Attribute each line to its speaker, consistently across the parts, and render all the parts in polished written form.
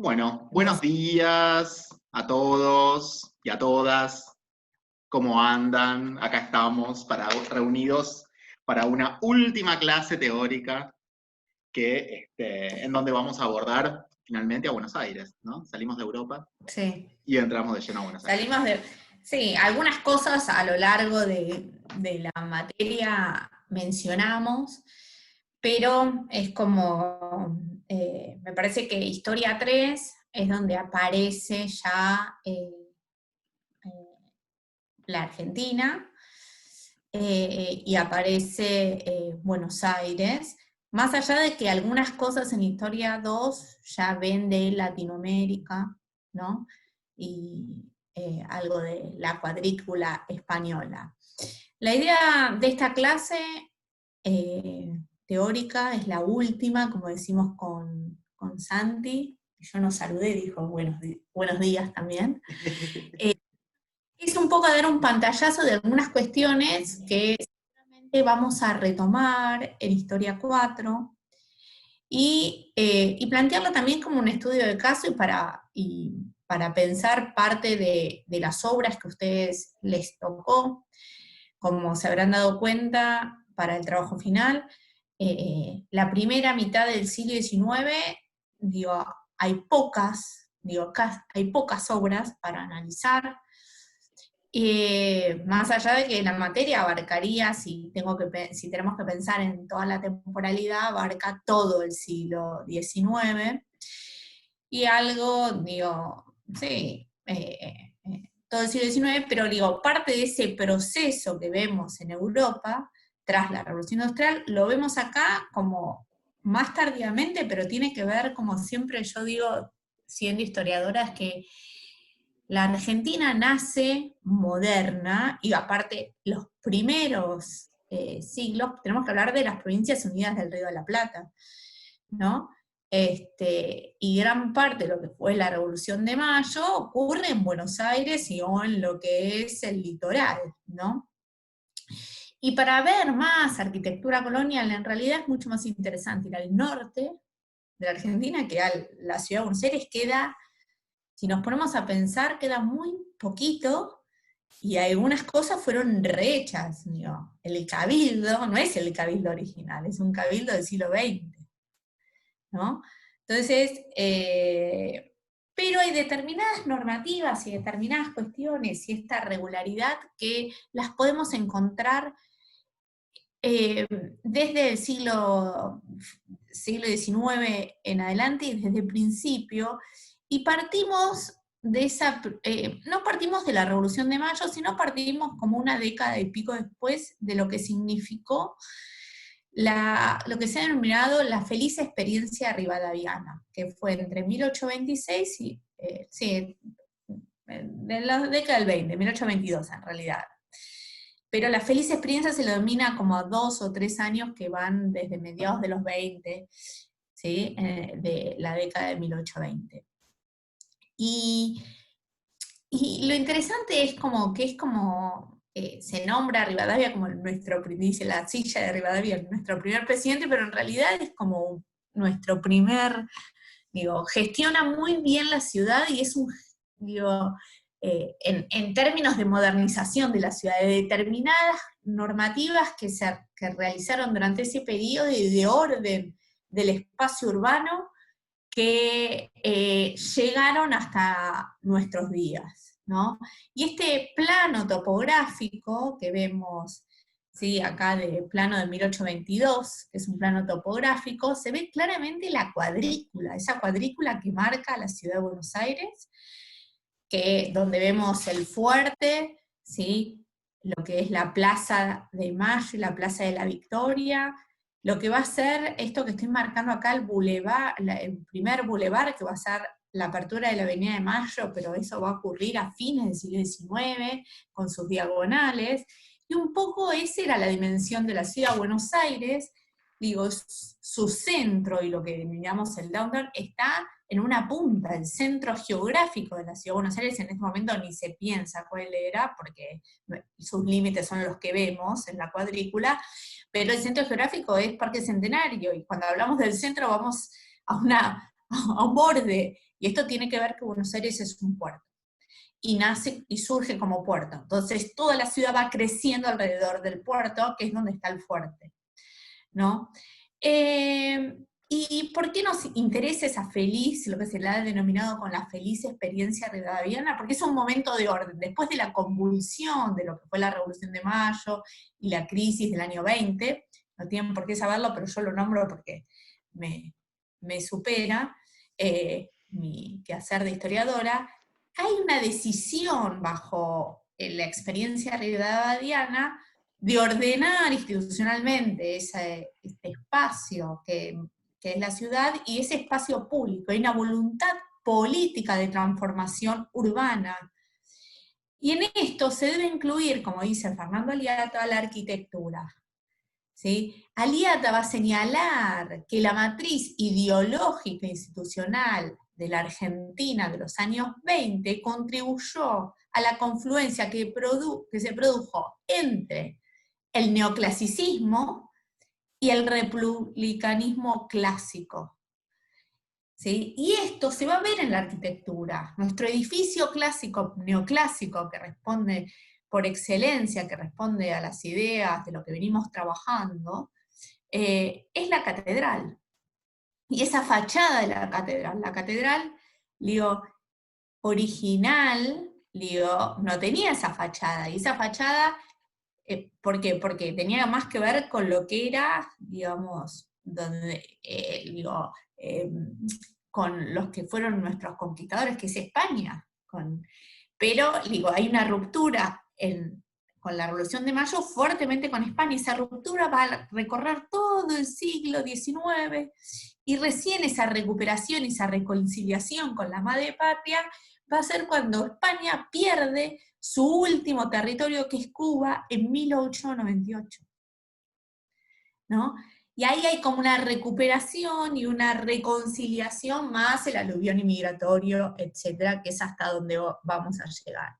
Speaker 1: Bueno, buenos días a todos y a todas. ¿Cómo andan? Acá estamos reunidos para una última clase teórica en donde vamos a abordar finalmente a Buenos Aires, ¿no? Salimos de Europa
Speaker 2: Sí.
Speaker 1: y entramos de lleno a Buenos Aires.
Speaker 2: Sí, algunas cosas a lo largo de la materia mencionamos, pero es como, me parece que Historia 3 es donde aparece ya la Argentina, y aparece Buenos Aires, más allá de que algunas cosas en Historia 2 ya ven de Latinoamérica, ¿no? Y algo de la cuadrícula española. La idea de esta clase teórica es la última, como decimos con Santi, yo nos saludé, dijo buenos días también. Es un poco dar un pantallazo de algunas cuestiones que seguramente vamos a retomar en Historia 4 y plantearlo también como un estudio de caso y para pensar parte de las obras que a ustedes les tocó. Como se habrán dado cuenta para el trabajo final, la primera mitad del siglo XIX, digo, hay pocas obras para analizar. Más allá de que la materia abarcaría, si tenemos que pensar en toda la temporalidad, abarca todo el siglo XIX, y algo, digo, sí, todo el siglo XIX, pero digo, parte de ese proceso que vemos en Europa, tras la Revolución Industrial, lo vemos acá como más tardíamente, pero tiene que ver, como siempre yo digo, siendo historiadora, es que la Argentina nace moderna, y aparte los primeros siglos, tenemos que hablar de las Provincias Unidas del Río de la Plata, ¿no? Y gran parte de lo que fue la Revolución de Mayo ocurre en Buenos Aires y o en lo que es el litoral, ¿no? Y para ver más arquitectura colonial, en realidad es mucho más interesante ir al norte de la Argentina que a la ciudad de Buenos Aires. Si nos ponemos a pensar, queda muy poquito, y algunas cosas fueron rehechas, digo. El cabildo no es el cabildo original, es un cabildo del siglo XX, ¿no? Entonces, pero hay determinadas normativas y determinadas cuestiones y esta regularidad que las podemos encontrar desde el siglo XIX en adelante y desde el principio, y partimos de no partimos de la Revolución de Mayo, sino partimos como una década y pico después de lo que significó lo que se ha denominado la feliz experiencia rivadaviana, que fue entre 1826 y, de la década del 20, 1822 en realidad. Pero la feliz experiencia se lo domina como a 2 o 3 años que van desde mediados de los 20, ¿sí? De la década de 1820. Y lo interesante es como se nombra a Rivadavia como dice la silla de Rivadavia, nuestro primer presidente, pero en realidad es como nuestro primer, gestiona muy bien la ciudad y es en términos de modernización de la ciudad, de determinadas normativas que realizaron durante ese periodo y de orden del espacio urbano que llegaron hasta nuestros días, ¿no? Y este plano topográfico que vemos, ¿sí? Acá de plano de 1822, que es un plano topográfico, se ve claramente la cuadrícula, esa cuadrícula que marca la ciudad de Buenos Aires, donde vemos el fuerte, ¿sí? Lo que es la Plaza de Mayo y la Plaza de la Victoria, lo que va a ser esto que estoy marcando acá, el bulevar, el primer bulevar, que va a ser la apertura de la Avenida de Mayo, pero eso va a ocurrir a fines del siglo XIX, con sus diagonales, y un poco esa era la dimensión de la ciudad de Buenos Aires. Su centro, y lo que denominamos el downtown, está en una punta, el centro geográfico de la ciudad de Buenos Aires. En este momento ni se piensa cuál era, porque sus límites son los que vemos en la cuadrícula, pero el centro geográfico es Parque Centenario, y cuando hablamos del centro vamos a un borde Y esto tiene que ver que Buenos Aires es un puerto, y nace y surge como puerto. Entonces toda la ciudad va creciendo alrededor del puerto, que es donde está el fuerte, ¿no? ¿Y por qué nos interesa esa feliz, lo que se le ha denominado con la feliz experiencia rivadaviana? Porque es un momento de orden. Después de la convulsión de lo que fue la Revolución de Mayo y la crisis del año 20, no tienen por qué saberlo, pero yo lo nombro porque me supera mi quehacer de historiadora, hay una decisión bajo la experiencia rivadavia de ordenar institucionalmente este espacio que es la ciudad y ese espacio público. Hay una voluntad política de transformación urbana. Y en esto se debe incluir, como dice Fernando Aliata, la arquitectura. ¿Sí? Aliata va a señalar que la matriz ideológica e institucional de la Argentina de los años 20 contribuyó a la confluencia que se produjo entre el neoclasicismo y el republicanismo clásico. ¿Sí? Y esto se va a ver en la arquitectura. Nuestro edificio clásico, neoclásico, que responde por excelencia, que responde a las ideas de lo que venimos trabajando, es la catedral. Y esa fachada de la catedral, digo, original, digo, no tenía esa fachada. Y esa fachada, ¿por qué? Porque tenía más que ver con lo que era, digamos, donde, con los que fueron nuestros conquistadores, que es España. Pero, digo, hay una ruptura con la Revolución de Mayo fuertemente con España. Esa ruptura va a recorrer todo el siglo XIX, y recién esa recuperación, esa reconciliación con la madre patria, va a ser cuando España pierde su último territorio, que es Cuba, en 1898. ¿No? Y ahí hay como una recuperación y una reconciliación más el aluvión inmigratorio, etcétera, que es hasta donde vamos a llegar.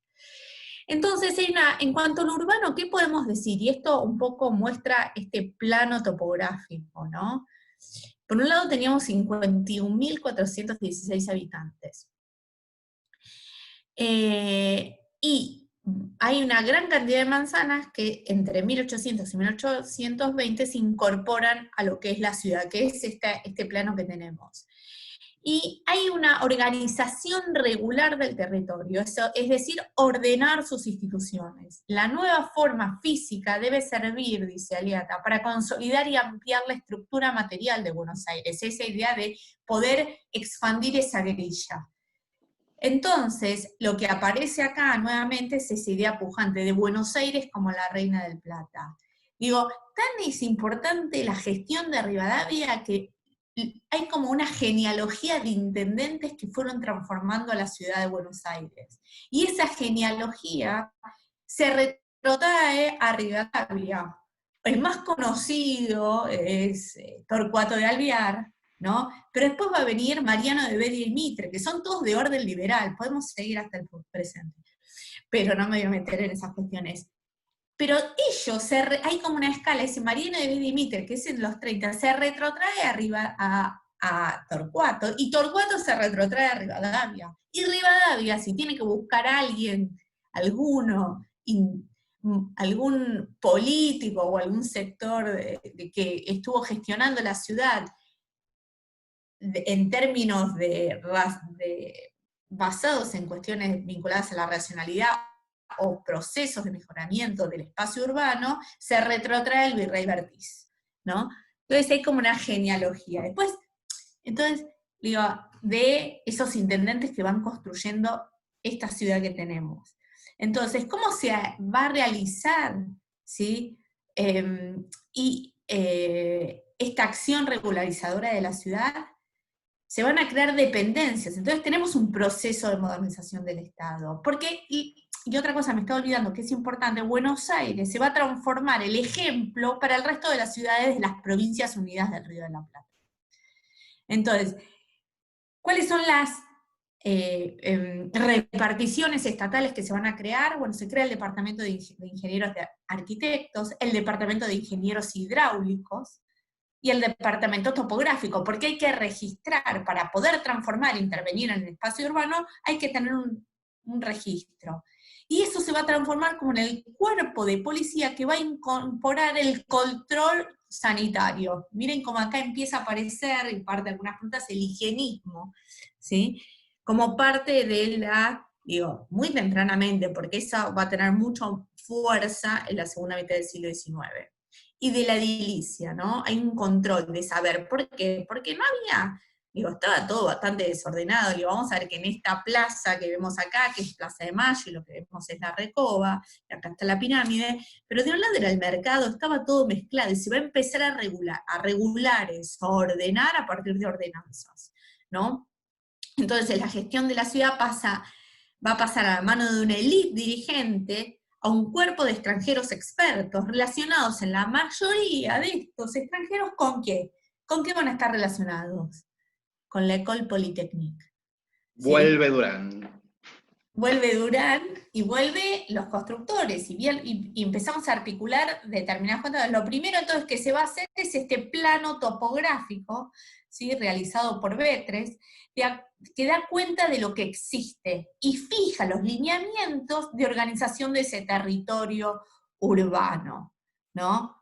Speaker 2: Entonces, en cuanto a lo urbano, ¿qué podemos decir? Y esto un poco muestra este plano topográfico, ¿no? Por un lado teníamos 51.416 habitantes. Y hay una gran cantidad de manzanas que entre 1800 y 1820 se incorporan a lo que es la ciudad, que es este plano que tenemos. Y hay una organización regular del territorio, es decir, ordenar sus instituciones. La nueva forma física debe servir, dice Aliata, para consolidar y ampliar la estructura material de Buenos Aires, esa idea de poder expandir esa grilla. Entonces, lo que aparece acá nuevamente es esa idea pujante de Buenos Aires como la reina del Plata. Digo, tan es importante la gestión de Rivadavia que hay como una genealogía de intendentes que fueron transformando a la ciudad de Buenos Aires. Y esa genealogía se retrotrae a Rivadavia. El más conocido es Torcuato de Alvear, ¿no? Pero después va a venir Mariano de Bedia y Mitre, que son todos de orden liberal, podemos seguir hasta el presente, pero no me voy a meter en esas cuestiones. Pero ellos, hay como una escala, ese Mariano de Bedia y Mitre, que es en los 30, se retrotrae arriba a Torcuato, y Torcuato se retrotrae a Rivadavia. Y Rivadavia, si tiene que buscar a alguien, algún político o algún sector que estuvo gestionando la ciudad, en términos basados en cuestiones vinculadas a la racionalidad o procesos de mejoramiento del espacio urbano, se retrotrae el virrey Bertiz, ¿no? Entonces hay como una genealogía. Después, entonces, digo, de esos intendentes que van construyendo esta ciudad que tenemos. Entonces, ¿cómo se va a realizar, ¿sí? Esta acción regularizadora de la ciudad? Se van a crear dependencias, entonces tenemos un proceso de modernización del Estado. Porque, y otra cosa me estaba olvidando que es importante, Buenos Aires se va a transformar el ejemplo para el resto de las ciudades de las provincias unidas del Río de la Plata. Entonces, ¿cuáles son las reparticiones estatales que se van a crear? Bueno, se crea el Departamento de Ingenieros de Arquitectos, el Departamento de Ingenieros Hidráulicos, y el departamento topográfico, porque hay que registrar, para poder transformar e intervenir en el espacio urbano, hay que tener un registro. Y eso se va a transformar como en el cuerpo de policía que va a incorporar el control sanitario. Miren cómo acá empieza a aparecer, y parte de algunas preguntas, el higienismo, ¿sí? Como parte de la, digo, muy tempranamente, porque eso va a tener mucha fuerza en la segunda mitad del siglo XIX. Y de la edilicia, ¿no? Hay un control de saber por qué, porque no había, digo, estaba todo bastante desordenado, digo, vamos a ver que en esta plaza que vemos acá, que es Plaza de Mayo, y lo que vemos es la Recoba, y acá está la pirámide, pero de un lado era el mercado, estaba todo mezclado, y se va a empezar a regular eso, a ordenar a partir de ordenanzas, ¿no? Entonces la gestión de la ciudad va a pasar a la mano de una élite dirigente, a un cuerpo de extranjeros expertos, relacionados en la mayoría de estos extranjeros, ¿con qué? ¿Con qué van a estar relacionados? Con la École Polytechnique. ¿Sí?
Speaker 1: Vuelve Durán.
Speaker 2: Vuelve Durán y vuelve los constructores, y empezamos a articular determinadas cosas. Lo primero entonces que se va a hacer es este plano topográfico, ¿sí? Realizado por Betres, que da cuenta de lo que existe y fija los lineamientos de organización de ese territorio urbano, ¿no?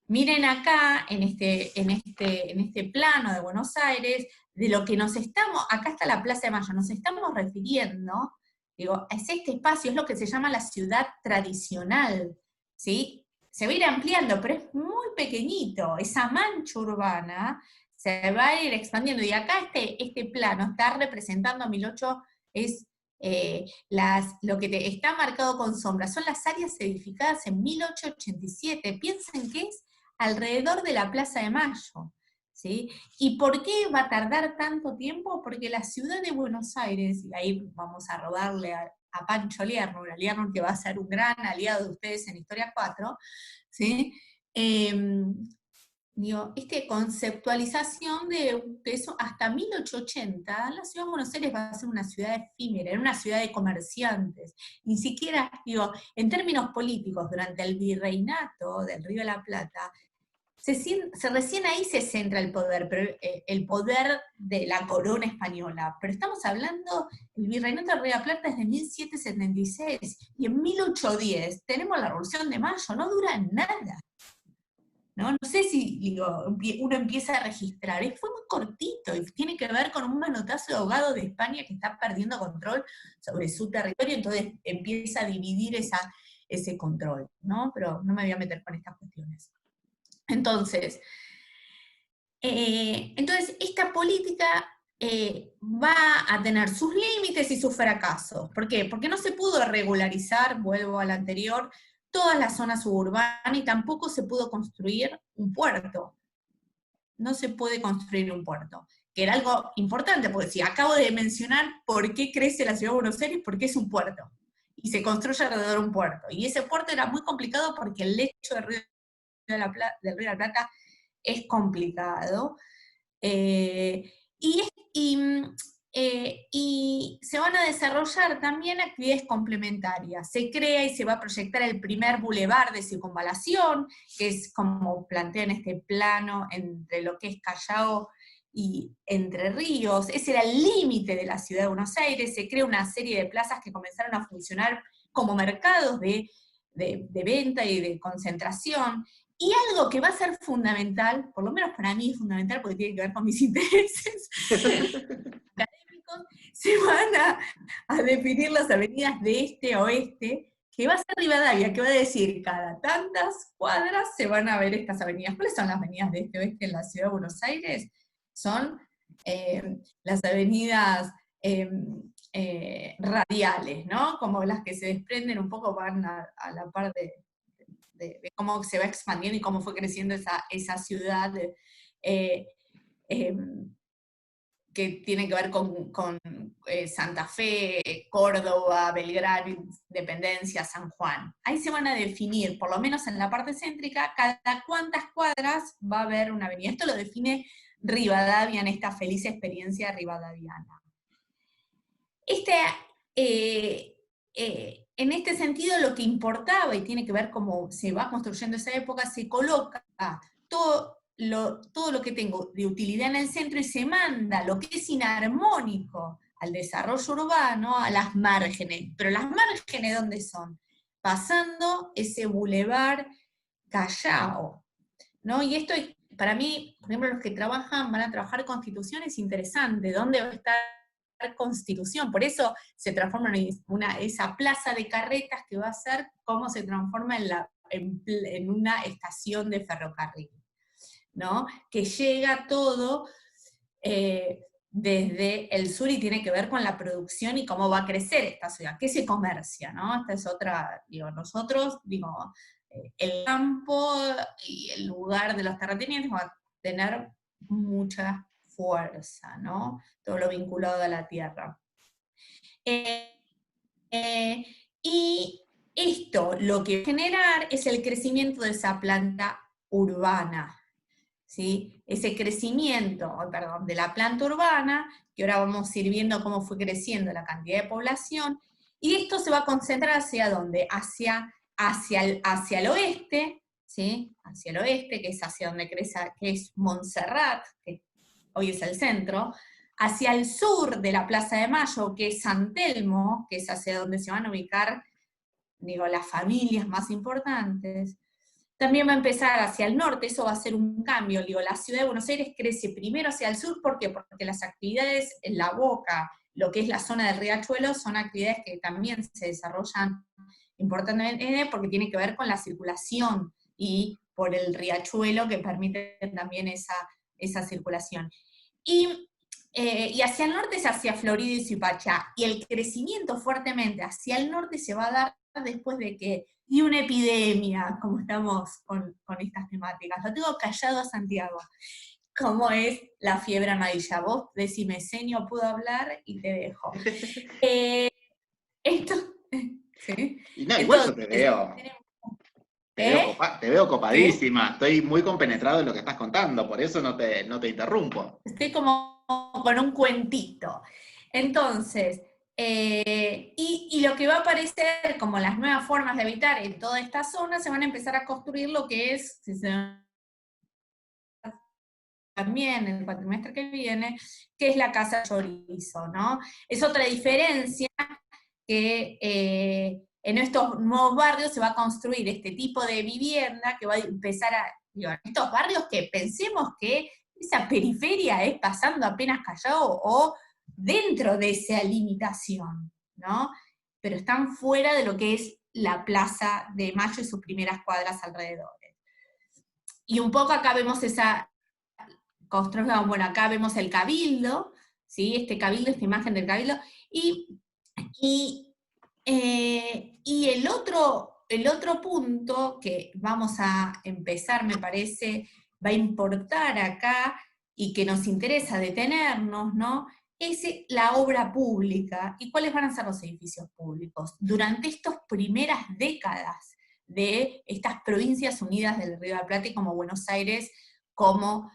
Speaker 2: Miren acá, en este plano de Buenos Aires, de lo que nos estamos, acá está la Plaza de Mayo, nos estamos refiriendo, digo, es este espacio, es lo que se llama la ciudad tradicional, ¿sí? Se va a ir ampliando, pero es muy pequeñito, esa mancha urbana se va a ir expandiendo, y acá este plano está representando a 1008, es lo que está marcado con sombra, son las áreas edificadas en 1887, piensen que es alrededor de la Plaza de Mayo, ¿sí? ¿Y por qué va a tardar tanto tiempo? Porque la ciudad de Buenos Aires, y ahí vamos a robarle a Pancho Lerner que va a ser un gran aliado de ustedes en Historia 4, ¿sí? Digo, conceptualización de eso hasta 1880, la ciudad de Buenos Aires va a ser una ciudad efímera, era una ciudad de comerciantes, ni siquiera, digo, en términos políticos, durante el virreinato del Río de la Plata, recién ahí se centra el poder, pero el poder de la corona española, pero estamos hablando, el virreinato del Río de la Plata es de 1776, y en 1810 tenemos la Revolución de Mayo, no dura nada. ¿No? No sé si digo, uno empieza a registrar, fue muy cortito, y tiene que ver con un manotazo de ahogado de España que está perdiendo control sobre su territorio, entonces empieza a dividir ese control, ¿no? Pero no me voy a meter con estas cuestiones. Entonces esta política va a tener sus límites y sus fracasos. ¿Por qué? Porque no se pudo regularizar, vuelvo al anterior, toda la zona suburbana, y tampoco se pudo construir un puerto. No se puede construir un puerto, que era algo importante, porque si acabo de mencionar por qué crece la ciudad de Buenos Aires, porque es un puerto, y se construye alrededor de un puerto. Y ese puerto era muy complicado porque el lecho del Río de la Plata es complicado, y se van a desarrollar también actividades complementarias. Se crea y se va a proyectar el primer bulevar de circunvalación, que es como plantean este plano entre lo que es Callao y Entre Ríos. Ese era el límite de la ciudad de Buenos Aires. Se crea una serie de plazas que comenzaron a funcionar como mercados de venta y de concentración. Y algo que va a ser fundamental, por lo menos para mí es fundamental porque tiene que ver con mis intereses académicos, se van a definir las avenidas de este a oeste, que va a ser Rivadavia, que va a decir cada tantas cuadras se van a ver estas avenidas. ¿Cuáles son las avenidas de este a oeste en la ciudad de Buenos Aires? Son las avenidas radiales, ¿no? Como las que se desprenden un poco, van a la par de cómo se va expandiendo y cómo fue creciendo esa ciudad que tiene que ver con Santa Fe, Córdoba, Belgrano, Independencia, San Juan. Ahí se van a definir, por lo menos en la parte céntrica, cada cuántas cuadras va a haber una avenida. Esto lo define Rivadavia en esta feliz experiencia rivadaviana. En este sentido, lo que importaba, y tiene que ver cómo se va construyendo esa época, se coloca todo todo lo que tengo de utilidad en el centro y se manda lo que es inarmónico al desarrollo urbano a las márgenes. Pero las márgenes, ¿dónde son? Pasando ese bulevar Callao, ¿no? Y esto, para mí, por ejemplo, los que trabajan, van a trabajar Constitución, es interesante, ¿dónde va a estar Constitución? Por eso se transforma en esa plaza de carretas que va a ser cómo se transforma en una estación de ferrocarril, ¿no? Que llega todo desde el sur y tiene que ver con la producción y cómo va a crecer esta ciudad, qué se comercia, ¿no? Esta es otra, nosotros, el campo y el lugar de los terratenientes va a tener mucha fuerza, ¿no? Todo lo vinculado a la tierra. Y esto lo que va a generar es el crecimiento de esa planta urbana, ¿sí? Ese crecimiento, de la planta urbana, que ahora vamos a ir viendo cómo fue creciendo la cantidad de población, y esto se va a concentrar ¿hacia dónde? Hacia el oeste, ¿sí? Hacia el oeste, que es hacia donde crece, que es Montserrat, que hoy es el centro, hacia el sur de la Plaza de Mayo, que es San Telmo, que es hacia donde se van a ubicar, las familias más importantes. También va a empezar hacia el norte, eso va a ser un cambio, la ciudad de Buenos Aires crece primero hacia el sur, ¿por qué? Porque las actividades en La Boca, lo que es la zona del Riachuelo, son actividades que también se desarrollan importantemente porque tiene que ver con la circulación y por el riachuelo que permite también esa circulación. Y hacia el norte es hacia Florida y Suipacha, y el crecimiento fuertemente hacia el norte se va a dar después de que, y una epidemia, como estamos con estas temáticas. Lo tengo callado a Santiago, como es la fiebre amarilla. Vos decime, Senio, puedo hablar y te dejo. Esto, ¿sí?
Speaker 1: Y no, igual yo te veo. Te veo copadísima, estoy muy compenetrado en lo que estás contando, por eso no te interrumpo.
Speaker 2: Estoy como con un cuentito. Entonces, y lo que va a aparecer como las nuevas formas de habitar en toda esta zona, se van a empezar a construir lo que es, también en el cuatrimestre que viene, que es la Casa Chorizo, ¿no? Es otra diferencia que en estos nuevos barrios se va a construir este tipo de vivienda que va a empezar en estos barrios que pensemos que esa periferia es pasando apenas Callao o dentro de esa limitación, ¿no? Pero están fuera de lo que es la Plaza de Mayo y sus primeras cuadras alrededores. Y un poco acá vemos esa construcción, bueno, acá vemos el cabildo, ¿sí? Este cabildo, esta imagen del cabildo, y el otro punto que vamos a empezar, me parece, va a importar acá, y que nos interesa detenernos, ¿no? Es la obra pública. ¿Y cuáles van a ser los edificios públicos? Durante estas primeras décadas de estas provincias unidas del Río de la Plata y como Buenos Aires como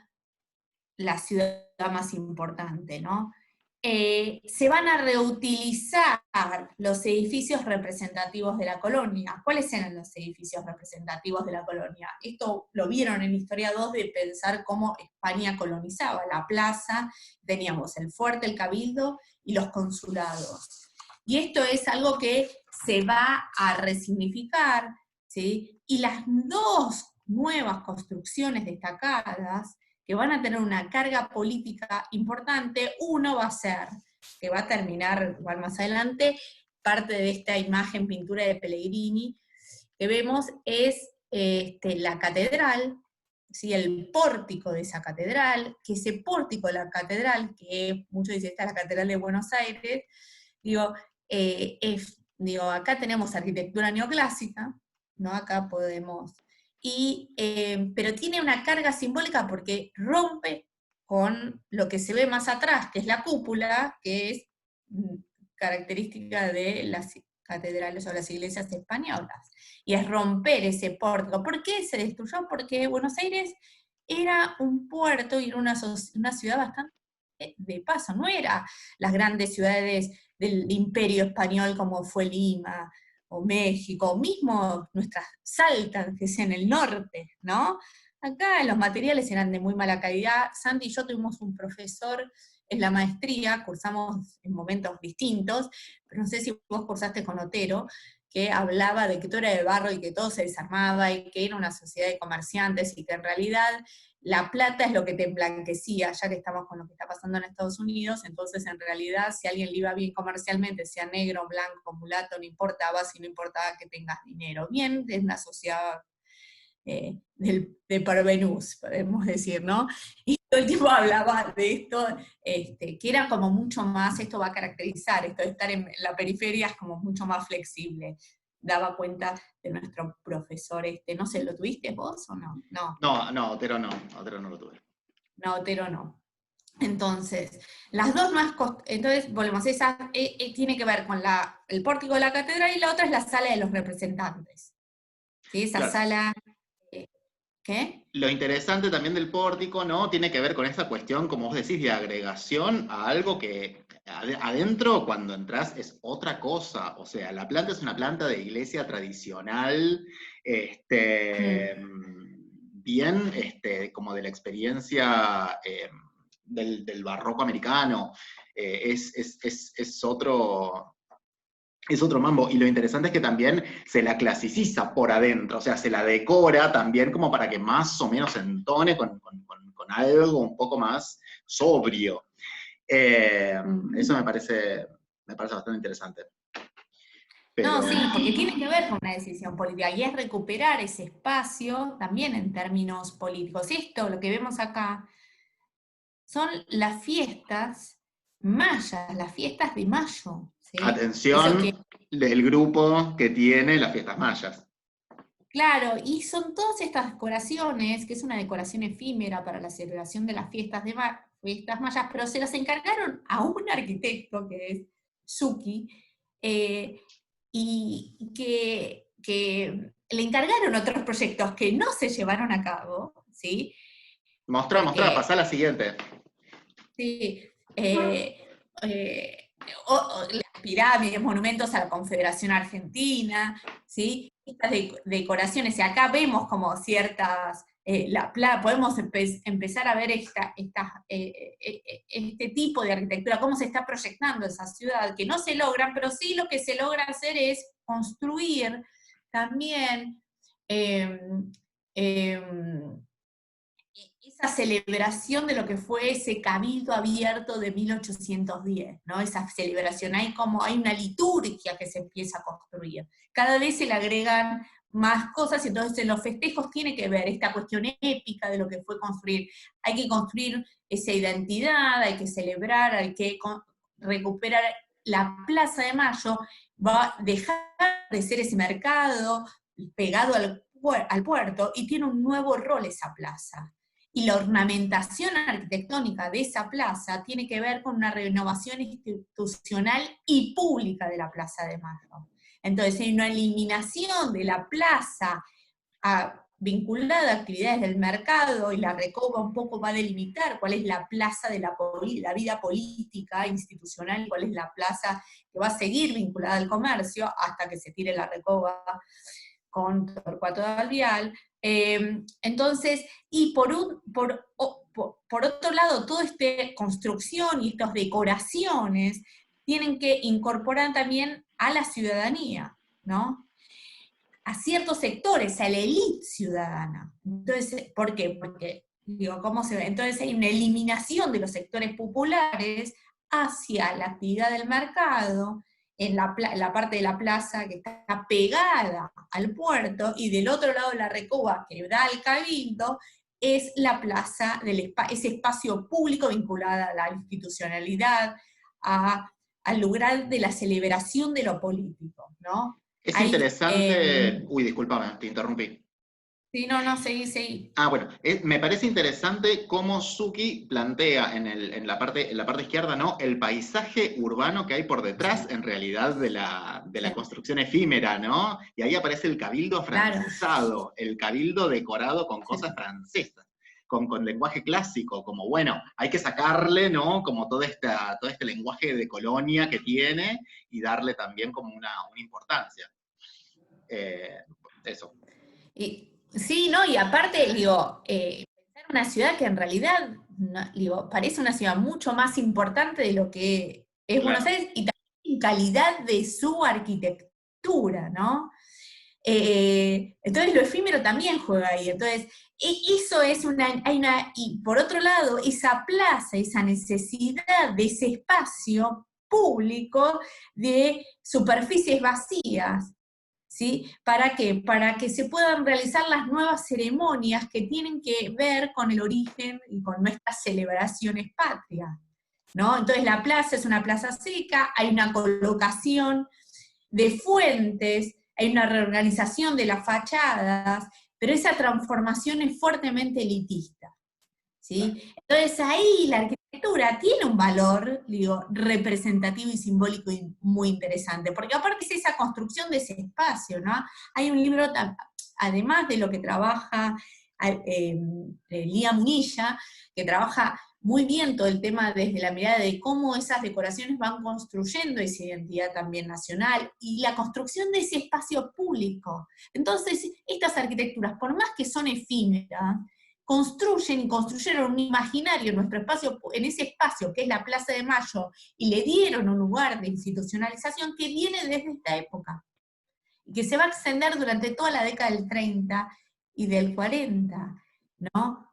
Speaker 2: la ciudad más importante, ¿no? Se van a reutilizar los edificios representativos de la colonia. ¿Cuáles eran los edificios representativos de la colonia? Esto lo vieron en Historia 2 de pensar cómo España colonizaba. La plaza, teníamos el fuerte, el cabildo y los consulados. Y esto es algo que se va a resignificar, ¿sí? Y las dos nuevas construcciones destacadas que van a tener una carga política importante, uno va a ser, que va a terminar igual más adelante, parte de esta imagen, pintura de Pellegrini, que vemos es la catedral, ¿sí? El pórtico de esa catedral, que ese pórtico de la catedral, que muchos dicen, esta es la catedral de Buenos Aires, acá tenemos arquitectura neoclásica, ¿no? Acá podemos... pero tiene una carga simbólica porque rompe con lo que se ve más atrás, que es la cúpula, que es característica de las catedrales o las iglesias españolas, y es romper ese pórtico. ¿Por qué se destruyó? Porque Buenos Aires era un puerto y era una ciudad bastante de paso, no era las grandes ciudades del Imperio Español como fue Lima, o México, o mismo nuestras Salta, que es en el norte, ¿no? Acá los materiales eran de muy mala calidad. Santi y yo tuvimos un profesor en la maestría, cursamos en momentos distintos, pero no sé si vos cursaste con Otero, que hablaba de que todo era de barro y que todo se desarmaba y que era una sociedad de comerciantes y que en realidad la plata es lo que te emblanquecía, ya que estamos con lo que está pasando en Estados Unidos. Entonces en realidad si a alguien le iba bien comercialmente, sea negro, blanco, mulato, no importaba, si no importaba que tengas dinero. Bien, es una sociedad de Parvenus, podemos decir, ¿no? Y todo el tiempo hablaba de esto, que era como mucho más, esto va a caracterizar, esto de estar en la periferia es como mucho más flexible. Daba cuenta de nuestro profesor, no sé, ¿lo tuviste vos o no? No,
Speaker 1: No, Otero no lo tuve.
Speaker 2: no, Otero no. Entonces, las dos más, entonces volvemos, esa tiene que ver con el pórtico de la catedral y la otra es la sala de los representantes. ¿Sí? Esa
Speaker 1: Claro.
Speaker 2: sala, ¿qué?
Speaker 1: Lo interesante también del pórtico, ¿no? Tiene que ver con esa cuestión, como vos decís, de agregación a algo que adentro, cuando entras, es otra cosa. O sea, la planta es una planta de iglesia tradicional, bien, como de la experiencia del barroco americano. Es otro mambo, y lo interesante es que también se la clasiciza por adentro, o sea, se la decora también como para que más o menos entone con algo un poco más sobrio. Eso me parece bastante interesante.
Speaker 2: No,
Speaker 1: Pero
Speaker 2: sí, porque tiene que ver con una decisión política y es recuperar ese espacio también en términos políticos. Esto, lo que vemos acá, son las fiestas mayas, las fiestas de mayo, ¿sí? Eso que,
Speaker 1: atención del grupo que tiene las fiestas mayas.
Speaker 2: claro, y son todas estas decoraciones, que es una decoración efímera para la celebración de las fiestas fiestas mayas, pero se las encargaron a un arquitecto que es Suki, eh, y que le encargaron otros proyectos que no se llevaron a cabo, ¿sí?
Speaker 1: Mostrá,
Speaker 2: Porque,
Speaker 1: pasá la siguiente.
Speaker 2: sí, las pirámides, monumentos a la Confederación Argentina, ¿sí? Estas decoraciones, y acá vemos como ciertas, podemos empezar a ver este tipo de arquitectura, cómo se está proyectando esa ciudad, que no se logran, pero sí lo que se logra hacer es construir también eh, eh, esa celebración de lo que fue ese cabildo abierto de 1810, ¿no? Esa celebración, hay una liturgia que se empieza a construir. Cada vez se le agregan más cosas, y entonces en los festejos tiene que ver esta cuestión épica de lo que fue construir. Hay que construir esa identidad, hay que celebrar, hay que recuperar la Plaza de Mayo, va a dejar de ser ese mercado pegado al puerto, y tiene un nuevo rol esa plaza. Y la ornamentación arquitectónica de esa plaza tiene que ver con una renovación institucional y pública de la Plaza de Mayo. Entonces hay una eliminación de la plaza vinculada a actividades del mercado, y la Recoba un poco va a delimitar cuál es la plaza de la vida política, institucional, y cuál es la plaza que va a seguir vinculada al comercio hasta que se tire la Recoba con Torcuato de Alvear. Entonces, y por otro lado, toda esta construcción y estas decoraciones tienen que incorporar también a la ciudadanía, ¿no? A ciertos sectores, a la élite ciudadana. Entonces, ¿por qué? Porque, digo, ¿cómo se ve? Entonces hay una eliminación de los sectores populares hacia la actividad del mercado, en la parte de la plaza que está pegada al puerto, y del otro lado de la Recoba, que da al Cabildo, es la plaza, ese espacio público vinculado a la institucionalidad, al lugar de la celebración de lo político, ¿no?
Speaker 1: Es
Speaker 2: Hay,
Speaker 1: interesante. Uy, discúlpame, te interrumpí.
Speaker 2: sí, no, seguí.
Speaker 1: Bueno, me parece interesante cómo Suki plantea en la parte izquierda, ¿no? El paisaje urbano que hay por detrás, en realidad, de la
Speaker 2: Sí,
Speaker 1: construcción efímera, ¿no? Y ahí aparece el cabildo
Speaker 2: claro.
Speaker 1: afrancesado, el cabildo decorado con cosas francesas, con lenguaje clásico, como, bueno, hay que sacarle, ¿no? Como todo este lenguaje de colonia que tiene, y darle también como una importancia. Eso.
Speaker 2: Sí, ¿no? Y aparte, digo, pensar una ciudad que en realidad, digo, parece una ciudad mucho más importante de lo que es Buenos
Speaker 1: Claro.
Speaker 2: Aires, y también en calidad de su arquitectura, ¿no? Entonces lo efímero también juega ahí. Entonces, eso es y por otro lado, esa plaza, esa necesidad de ese espacio público de superficies vacías. ¿Sí? ¿Para qué? Para que se puedan realizar las nuevas ceremonias que tienen que ver con el origen y con nuestras celebraciones patrias, ¿no? Entonces la plaza es una plaza seca, hay una colocación de fuentes, hay una reorganización de las fachadas, pero esa transformación es fuertemente elitista. ¿Sí? Entonces ahí la arquitectura tiene un valor, digo, representativo y simbólico y muy interesante, porque aparte es esa construcción de ese espacio, ¿no? Hay un libro, además de lo que trabaja Lía Munilla, que trabaja muy bien todo el tema desde la mirada de cómo esas decoraciones van construyendo esa identidad también nacional y la construcción de ese espacio público. Entonces, estas arquitecturas, por más que son efímeras, construyen y construyeron un imaginario en nuestro espacio, en ese espacio que es la Plaza de Mayo, y le dieron un lugar de institucionalización que viene desde esta época, y que se va a extender durante toda la década del 30 y del 40, ¿no?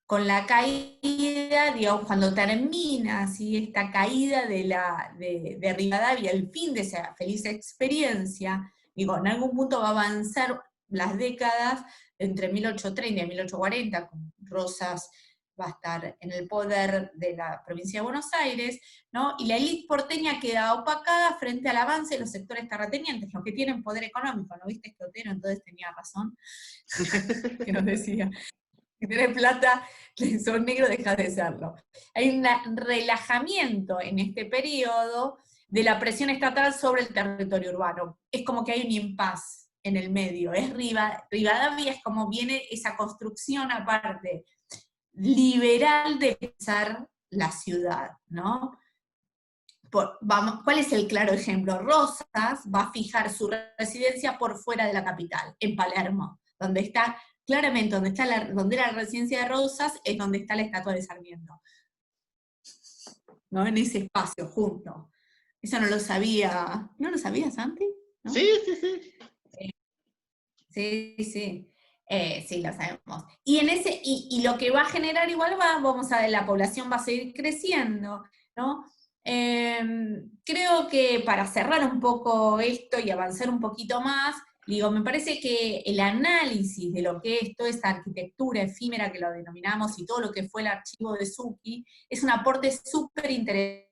Speaker 2: Con la caída, digamos, cuando termina así, esta caída de Rivadavia, el fin de esa feliz experiencia, digo, en algún punto va a avanzar las décadas entre 1830 y 1840, con Rosas va a estar en el poder de la provincia de Buenos Aires, ¿no? Y la élite porteña queda opacada frente al avance de los sectores terratenientes, los que tienen poder económico, ¿no viste? Escotero entonces tenía razón, que nos decía, si tenés plata, sos negro, dejas de serlo. Hay un relajamiento en este periodo de la presión estatal sobre el territorio urbano. Es como que hay un impas en el medio. Rivadavia es como viene esa construcción aparte liberal de pensar la ciudad, ¿no? ¿Cuál es el claro ejemplo? Rosas va a fijar su residencia por fuera de la capital, en Palermo, donde está, claramente, donde era la residencia de Rosas, es donde está la estatua de Sarmiento, ¿no? En ese espacio, junto. Eso no lo sabía. ¿No lo sabías, Santi? ¿No?
Speaker 1: Sí, sí, sí.
Speaker 2: Sí, sí. Sí, lo sabemos. Y lo que va a generar igual la población va a seguir creciendo, ¿no? Creo que para cerrar un poco esto y avanzar un poquito más, digo, me parece que el análisis de lo que es toda esta arquitectura efímera que lo denominamos y todo lo que fue el archivo de Zucchi es un aporte súper interesante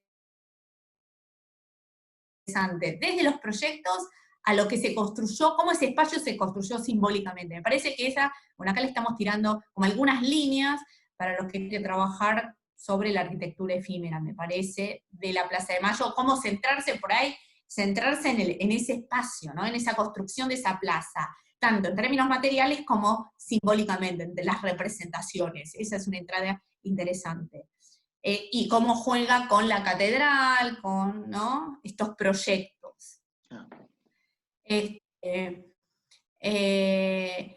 Speaker 2: desde los proyectos a lo que se construyó, cómo ese espacio se construyó simbólicamente. Me parece que bueno, acá le estamos tirando como algunas líneas para los que quieren trabajar sobre la arquitectura efímera, me parece, de la Plaza de Mayo, cómo centrarse por ahí, centrarse en ese espacio, ¿no? En esa construcción de esa plaza, tanto en términos materiales como simbólicamente, entre las representaciones. Esa es una entrada interesante. Y cómo juega con la catedral, con, ¿no? Estos proyectos.
Speaker 1: Ah.
Speaker 2: Este,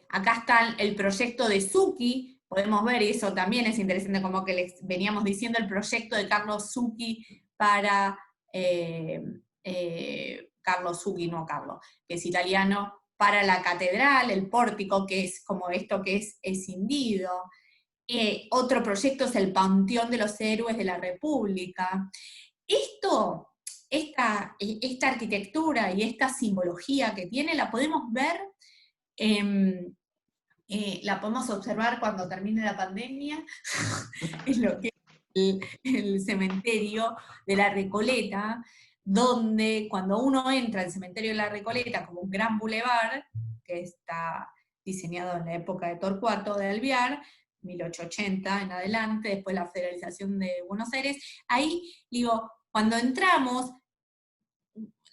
Speaker 2: acá está el proyecto de Zucchi, podemos ver, y eso también es interesante, como que les veníamos diciendo, el proyecto de Carlos Zucchi para, Carlos Zucchi, no Carlos, que es italiano, para la catedral, el pórtico, que es como esto que es escindido. Otro proyecto es el Panteón de los Héroes de la República. Esta arquitectura y esta simbología que tiene la podemos ver, la podemos observar cuando termine la pandemia, en lo que es el cementerio de la Recoleta, donde cuando uno entra al cementerio de la Recoleta como un gran bulevar, que está diseñado en la época de Torcuato de Alvear, 1880 en adelante, después la federalización de Buenos Aires, ahí, digo, cuando entramos,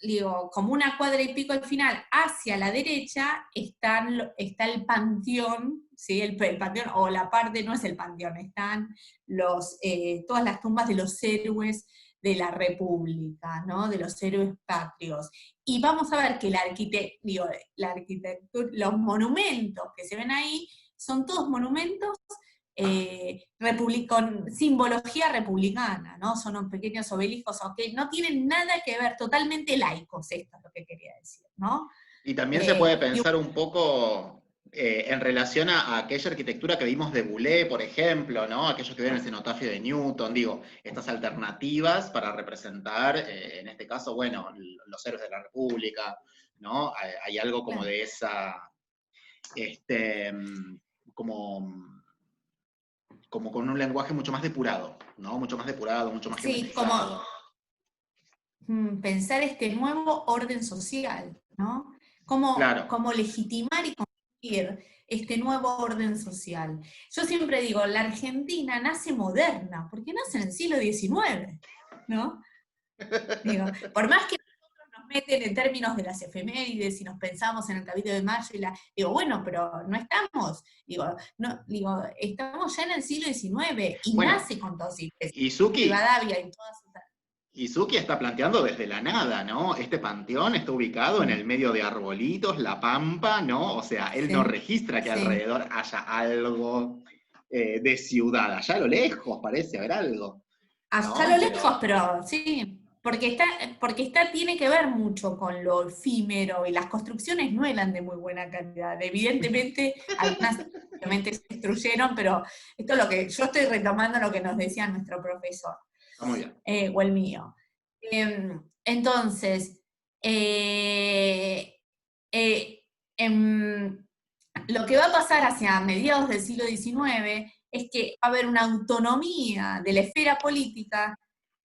Speaker 2: digo, como una cuadra y pico al final, hacia la derecha está el panteón, ¿sí? El panteón, o la parte, no es el panteón, están todas las tumbas de los héroes de la República, ¿no? De los héroes patrios. Y vamos a ver que la arquitectura, los monumentos que se ven ahí son todos monumentos con simbología republicana, ¿no? Son unos pequeños obeliscos que no tienen nada que ver, totalmente laicos, esto es lo que quería decir, ¿no?
Speaker 1: Y también se puede pensar un poco en relación a aquella arquitectura que vimos de Boulez, por ejemplo, ¿no? Aquellos que ven el cenotafio de Newton, digo, estas alternativas para representar, en este caso, bueno, los héroes de la República, ¿no? Hay algo como de esa, como con un lenguaje mucho más depurado, ¿no? Mucho más depurado, mucho más geometrizado.
Speaker 2: Como pensar este nuevo orden social, ¿no? Cómo legitimar y construir este nuevo orden social. Yo siempre digo, la Argentina nace moderna, porque nace en el siglo XIX, ¿no? Digo, por más que nosotros nos meten en términos de las efemérides y nos pensamos en el Cabildo de Mayo digo, bueno, pero no estamos, estamos ya en el siglo XIX y nace con todos Rivadavia y todas esas.
Speaker 1: Izuki está planteando desde la nada, ¿no? Este panteón está ubicado en el medio de arbolitos, la pampa, ¿no? O sea, él no registra que alrededor haya algo de ciudad. Allá a lo lejos parece haber algo.
Speaker 2: Allá a lo lejos, pero sí, porque tiene que ver mucho con lo efímero, y las construcciones no eran de muy buena calidad. Evidentemente, algunas obviamente se destruyeron, pero esto es lo que yo estoy retomando, lo que nos decía nuestro profesor.
Speaker 1: Muy bien.
Speaker 2: O el mío. Entonces, lo que va a pasar hacia mediados del siglo XIX es que va a haber una autonomía de la esfera política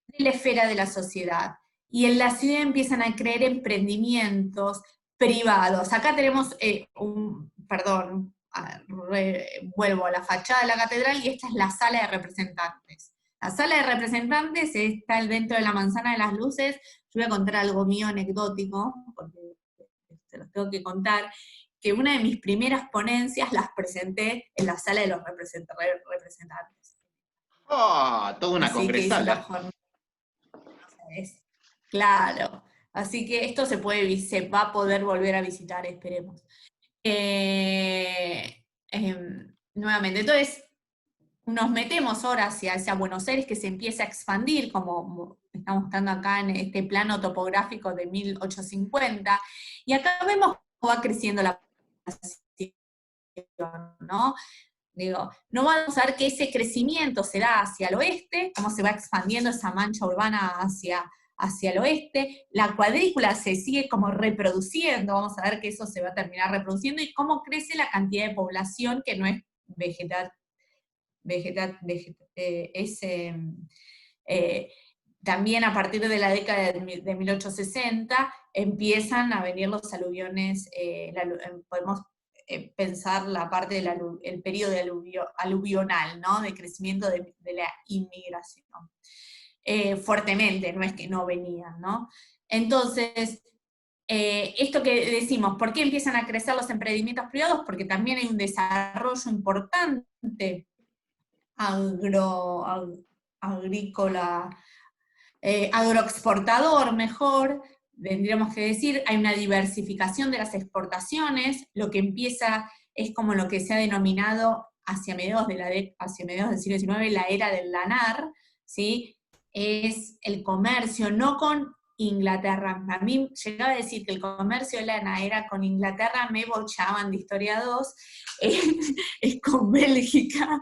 Speaker 2: de la esfera de la sociedad. Y en la ciudad empiezan a creer emprendimientos privados. Acá tenemos vuelvo a la fachada de la catedral, y esta es la sala de representantes. La sala de representantes está dentro de la Manzana de las Luces. Yo voy a contar algo mío anecdótico, porque se los tengo que contar, que una de mis primeras ponencias las presenté en la sala de los representantes.
Speaker 1: Toda una congresala.
Speaker 2: Claro, así que esto se va a poder volver a visitar, esperemos. Nuevamente, entonces, nos metemos ahora hacia Buenos Aires, que se empieza a expandir, como estamos estando acá en este plano topográfico de 1850, y acá vemos cómo va creciendo la población, ¿no? Digo, no vamos a ver que ese crecimiento se da hacia el oeste, cómo se va expandiendo esa mancha urbana hacia el oeste, la cuadrícula se sigue como reproduciendo, vamos a ver que eso se va a terminar reproduciendo, y cómo crece la cantidad de población que no es también a partir de la década de 1860 empiezan a venir los aluviones, podemos pensar la parte del periodo aluvional, ¿no? De crecimiento de la inmigración. Fuertemente, no es que no venían, ¿no? Entonces, esto que decimos, ¿por qué empiezan a crecer los emprendimientos privados? Porque también hay un desarrollo importante agrícola, agroexportador mejor, tendríamos que decir, hay una diversificación de las exportaciones, lo que empieza es como lo que se ha denominado hacia mediados del siglo XIX la era del lanar, ¿sí? Es el comercio, no con Inglaterra. A mí llegaba a decir que el comercio de lana era con Inglaterra, me bochaban de historia 2, es con Bélgica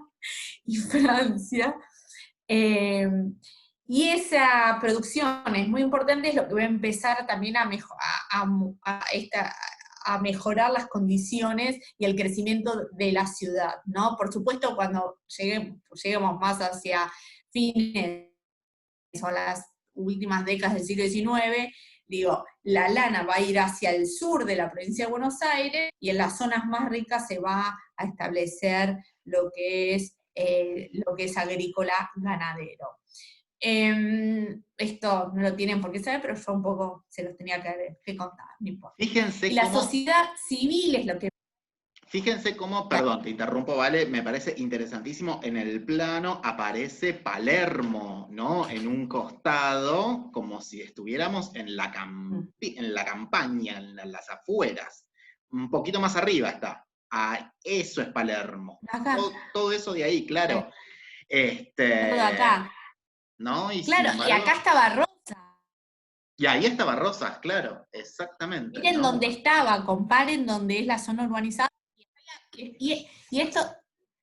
Speaker 2: y Francia. Y esa producción es muy importante, es lo que va a empezar también a mejorar las condiciones y el crecimiento de la ciudad, ¿no? Por supuesto, cuando lleguemos más hacia fines o las últimas décadas del siglo XIX, digo, la lana va a ir hacia el sur de la provincia de Buenos Aires, y en las zonas más ricas se va a establecer lo que es agrícola ganadero. Esto no lo tienen por qué saber, pero yo un poco se los tenía que contar, no importa.
Speaker 1: Fíjense
Speaker 2: y la sociedad civil es lo que...
Speaker 1: Fíjense cómo, perdón, te interrumpo, ¿vale? Me parece interesantísimo. En el plano aparece Palermo, ¿no? En un costado, como si estuviéramos en la, en la campaña, en las afueras. Un poquito más arriba está. Ah, eso es Palermo.
Speaker 2: Acá,
Speaker 1: Todo eso de ahí, claro.
Speaker 2: todo acá.
Speaker 1: ¿No? Y sin
Speaker 2: Claro, y acá
Speaker 1: embargo.
Speaker 2: estaba Rosa.
Speaker 1: Y ahí estaba Rosas, claro, exactamente,
Speaker 2: Miren
Speaker 1: ¿no?
Speaker 2: dónde estaba, comparen dónde es la zona urbanizada. Y esto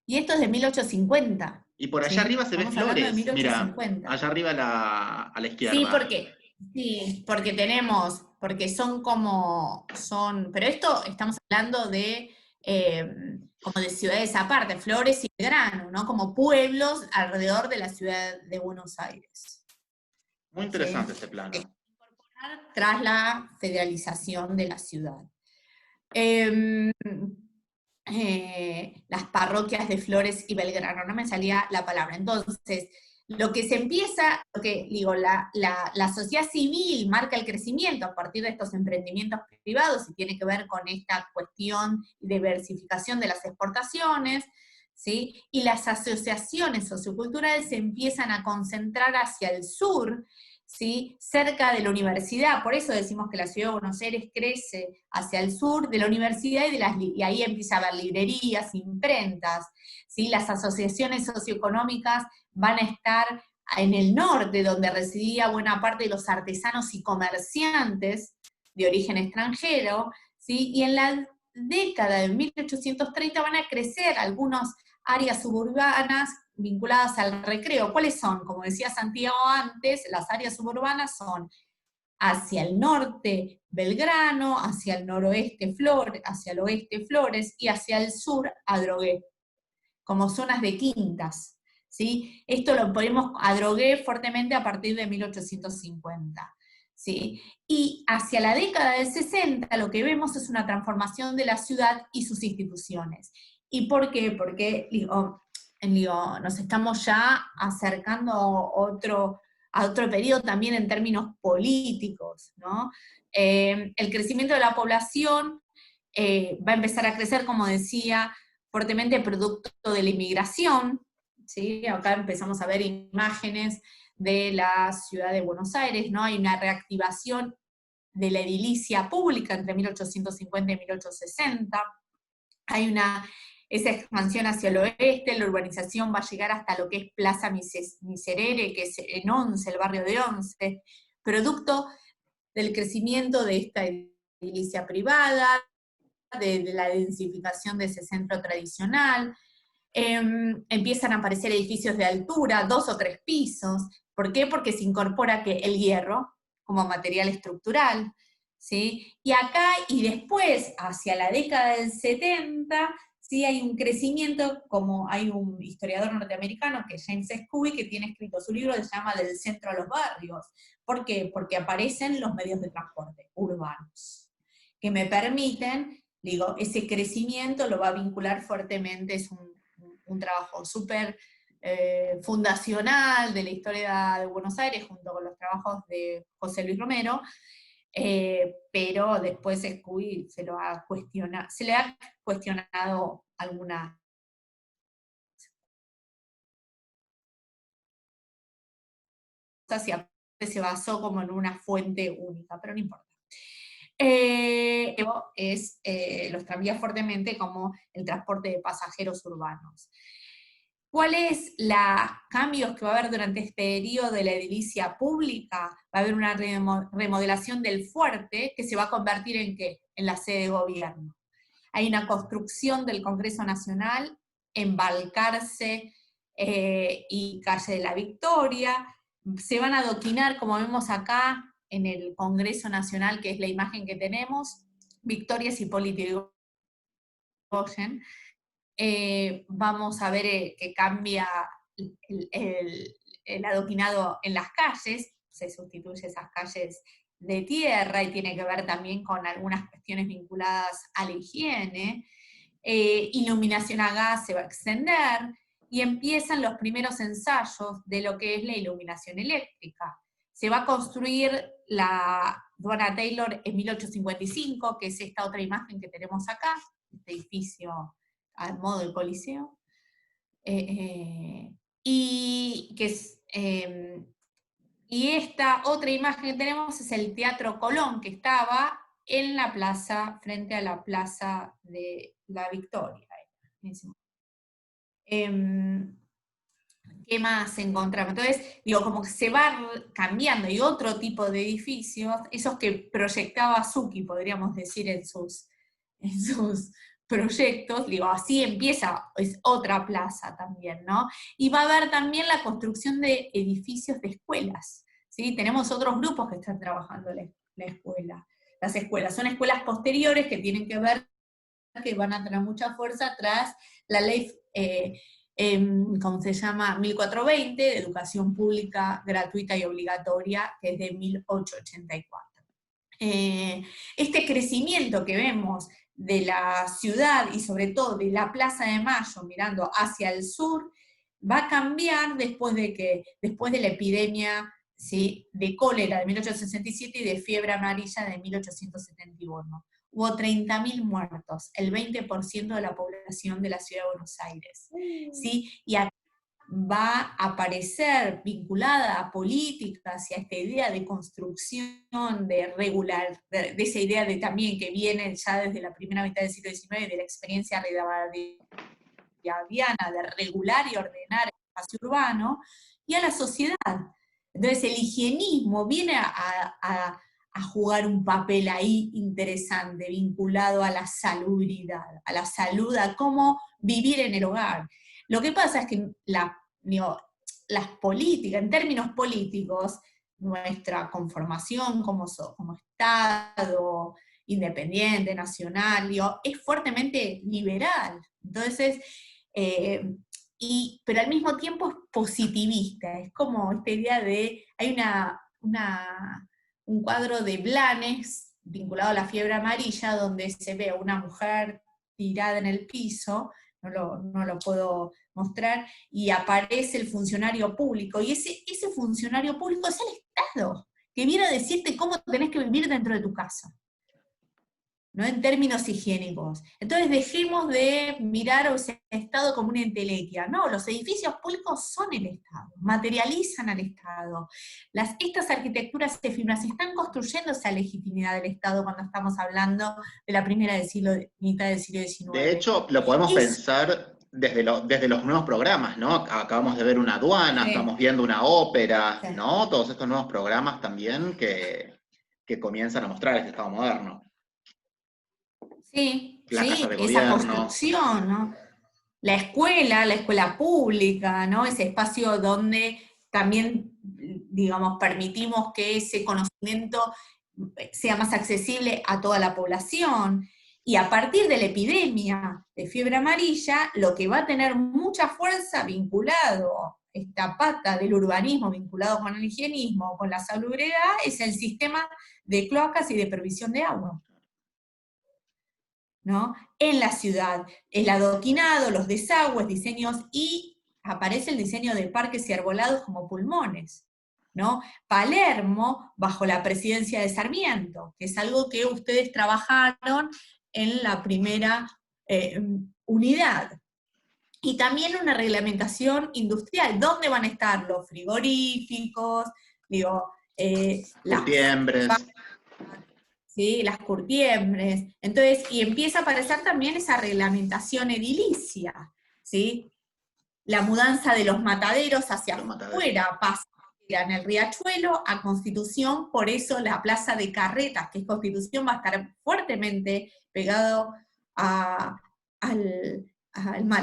Speaker 2: es de 1850,
Speaker 1: Y por allá
Speaker 2: ¿sí?
Speaker 1: arriba se ve
Speaker 2: Estamos hablando de
Speaker 1: Flores, mira,
Speaker 2: 1850.
Speaker 1: allá arriba a la
Speaker 2: Sí,
Speaker 1: izquierda.
Speaker 2: porque tenemos, porque pero esto estamos hablando de como de ciudades aparte, Flores y Belgrano, ¿no? Como pueblos alrededor de la ciudad de Buenos Aires.
Speaker 1: Muy
Speaker 2: ¿Sí?
Speaker 1: interesante ese plano.
Speaker 2: Tras la federalización de la ciudad. Eh, las parroquias de Flores y Belgrano, no me salía la palabra. Entonces, lo que se empieza, lo que digo, la sociedad civil marca el crecimiento a partir de estos emprendimientos privados y tiene que ver con esta cuestión de diversificación de las exportaciones, ¿sí? Y las asociaciones socioculturales se empiezan a concentrar hacia el sur, ¿sí? Cerca de la universidad, por eso decimos que la ciudad de Buenos Aires crece hacia el sur de la universidad y ahí empieza a haber librerías, imprentas, ¿sí? Las asociaciones socioeconómicas van a estar en el norte, donde residía buena parte de los artesanos y comerciantes de origen extranjero, ¿sí? Y en la década de 1830 van a crecer algunas áreas suburbanas vinculadas al recreo. ¿Cuáles son? Como decía Santiago antes, las áreas suburbanas son hacia el norte Belgrano, hacia el noroeste Flores, hacia el oeste Flores y hacia el sur Adrogué, como zonas de quintas. ¿Sí? Esto lo ponemos Adrogué fuertemente a partir de 1850. ¿Sí? Y hacia la década del 60 lo que vemos es una transformación de la ciudad y sus instituciones. ¿Y por qué? Porque nos estamos ya acercando a otro periodo también en términos políticos, ¿no? El crecimiento de la población va a empezar a crecer, como decía, fuertemente producto de la inmigración, ¿sí? Acá empezamos a ver imágenes de la ciudad de Buenos Aires, ¿no? Hay una reactivación de la edilicia pública entre 1850 y 1860, hay esa expansión hacia el oeste, la urbanización va a llegar hasta lo que es Plaza Miserere, que es en Once, el barrio de Once, producto del crecimiento de esta edilicia privada, de la densificación de ese centro tradicional. Empiezan a aparecer edificios de altura, 2 o 3 pisos. ¿Por qué? Porque se incorpora el hierro como material estructural, ¿sí? Y acá, y después, hacia la década del 70, sí hay un crecimiento, como hay un historiador norteamericano, que es James Scooby, que tiene escrito su libro que se llama Del centro a los barrios. ¿Por qué? Porque aparecen los medios de transporte urbanos, que me permiten, digo, ese crecimiento lo va a vincular fuertemente, es un trabajo súper fundacional de la historia de Buenos Aires, junto con los trabajos de José Luis Romero, pero después Scooby se le ha cuestionado algunas cosas y aparte se basó como en una fuente única, pero no importa. Los tranvías fuertemente como el transporte de pasajeros urbanos. ¿Cuáles los cambios que va a haber durante este periodo de la edilicia pública? Va a haber una remodelación del fuerte que se va a convertir en ¿qué? En la sede de gobierno. Hay una construcción del Congreso Nacional en Balcarce y Calle de la Victoria. Se van a adoquinar, como vemos acá en el Congreso Nacional, que es la imagen que tenemos, Victoria y Hipólito Yrigoyen. Vamos a ver que cambia el adoquinado en las calles, se sustituye esas calles de tierra y tiene que ver también con algunas cuestiones vinculadas a la higiene. Iluminación a gas se va a extender y empiezan los primeros ensayos de lo que es la iluminación eléctrica. Se va a construir la Dwana Taylor en 1855, que es esta otra imagen que tenemos acá, este edificio al modo del Coliseo. Y esta otra imagen que tenemos es el Teatro Colón, que estaba en la plaza, frente a la Plaza de la Victoria. ¿Qué más encontramos? Entonces, digo, como que se va cambiando, y otro tipo de edificios, esos que proyectaba Zucchi, podríamos decir, en sus proyectos, digo, así empieza, es otra plaza también, ¿no? Y va a haber también la construcción de edificios de escuelas, ¿sí? Tenemos otros grupos que están trabajando la escuela. Las escuelas son escuelas posteriores que tienen que ver, que van a tener mucha fuerza tras la ley, ¿cómo se llama? 1420, de educación pública gratuita y obligatoria, que es de 1884. Este crecimiento que vemos de la ciudad y sobre todo de la Plaza de Mayo mirando hacia el sur, va a cambiar después de la epidemia, ¿sí?, de cólera de 1867 y de fiebre amarilla de 1871. Hubo 30.000 muertos, el 20% de la población de la ciudad de Buenos Aires, ¿sí? Y acá va a aparecer vinculada a políticas y a esta idea de construcción, de regular, de esa idea de también que viene ya desde la primera mitad del siglo XIX, de la experiencia rivadaviana, de regular y ordenar el espacio urbano, y a la sociedad. Entonces el higienismo viene a jugar un papel ahí interesante, vinculado a la salubridad, a la salud, a cómo vivir en el hogar. Lo que pasa es que las políticas, en términos políticos, nuestra conformación como Estado independiente, nacional, es fuertemente liberal. Entonces, pero al mismo tiempo es positivista, es como esta idea de, hay un cuadro de Blanes vinculado a la fiebre amarilla, donde se ve a una mujer tirada en el piso, no lo puedo mostrar, y aparece el funcionario público, y ese funcionario público es el Estado, que viene a decirte cómo tenés que vivir dentro de tu casa, ¿no? En términos higiénicos. Entonces dejemos de mirar al Estado como una entelequia. No, los edificios públicos son el Estado, materializan al Estado. Estas arquitecturas efímeras están construyendo esa legitimidad del Estado cuando estamos hablando de la mitad del siglo XIX.
Speaker 1: De hecho, lo podemos pensar desde los nuevos programas, ¿no? Acabamos de ver una aduana,
Speaker 2: Sí.
Speaker 1: Estamos viendo una ópera,
Speaker 2: Sí.
Speaker 1: ¿no? Todos estos nuevos programas también que comienzan a mostrar este Estado moderno.
Speaker 2: Sí,
Speaker 1: La casa de
Speaker 2: esa
Speaker 1: gobierno.
Speaker 2: construcción, ¿no? La escuela pública, ¿no? Ese espacio donde también, digamos, permitimos que ese conocimiento sea más accesible a toda la población. Y a partir de la epidemia de fiebre amarilla, lo que va a tener mucha fuerza vinculado, esta pata del urbanismo vinculado con el higienismo, con la salubridad, es el sistema de cloacas y de provisión de agua, ¿no? En la ciudad, el adoquinado, los desagües, diseños, y aparece el diseño de parques y arbolados como pulmones, ¿no? Palermo, bajo la presidencia de Sarmiento, que es algo que ustedes trabajaron en la primera unidad. Y también una reglamentación industrial, ¿dónde van a estar los frigoríficos,
Speaker 1: Curtiembres.
Speaker 2: ¿sí? Las curtiembres. Entonces, y empieza a aparecer también esa reglamentación edilicia, ¿sí? La mudanza de los mataderos hacia afuera pasa en el Riachuelo a Constitución, por eso la plaza de Carretas, que es Constitución, va a estar fuertemente pegado a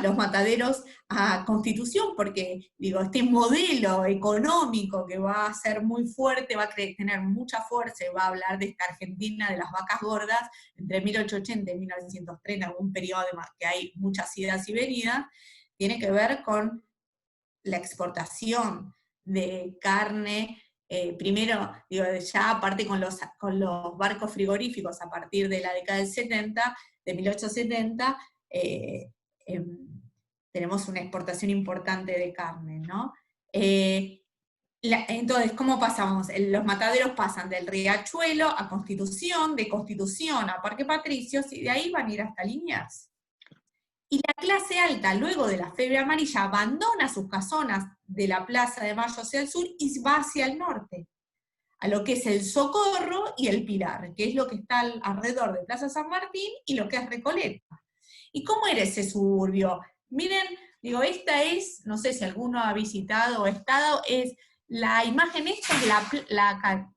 Speaker 2: los mataderos a Constitución, porque este modelo económico que va a ser muy fuerte, va a tener mucha fuerza, y va a hablar de esta Argentina de las vacas gordas, entre 1880 y 1930, un periodo además que hay muchas idas y venidas, tiene que ver con la exportación de carne, primero, ya aparte con los barcos frigoríficos a partir de la década del 70, de 1870, tenemos una exportación importante de carne, ¿no? Entonces, ¿cómo pasamos? Los mataderos pasan del Riachuelo a Constitución, de Constitución a Parque Patricios, y de ahí van a ir hasta Liniers. Y la clase alta, luego de la fiebre amarilla, abandona sus casonas de la Plaza de Mayo hacia el sur y va hacia el norte, a lo que es el Socorro y el Pilar, que es lo que está alrededor de Plaza San Martín y lo que es Recoleta. ¿Y cómo era ese suburbio? Miren, digo, esta es, no sé si alguno ha visitado o estado, es la imagen esta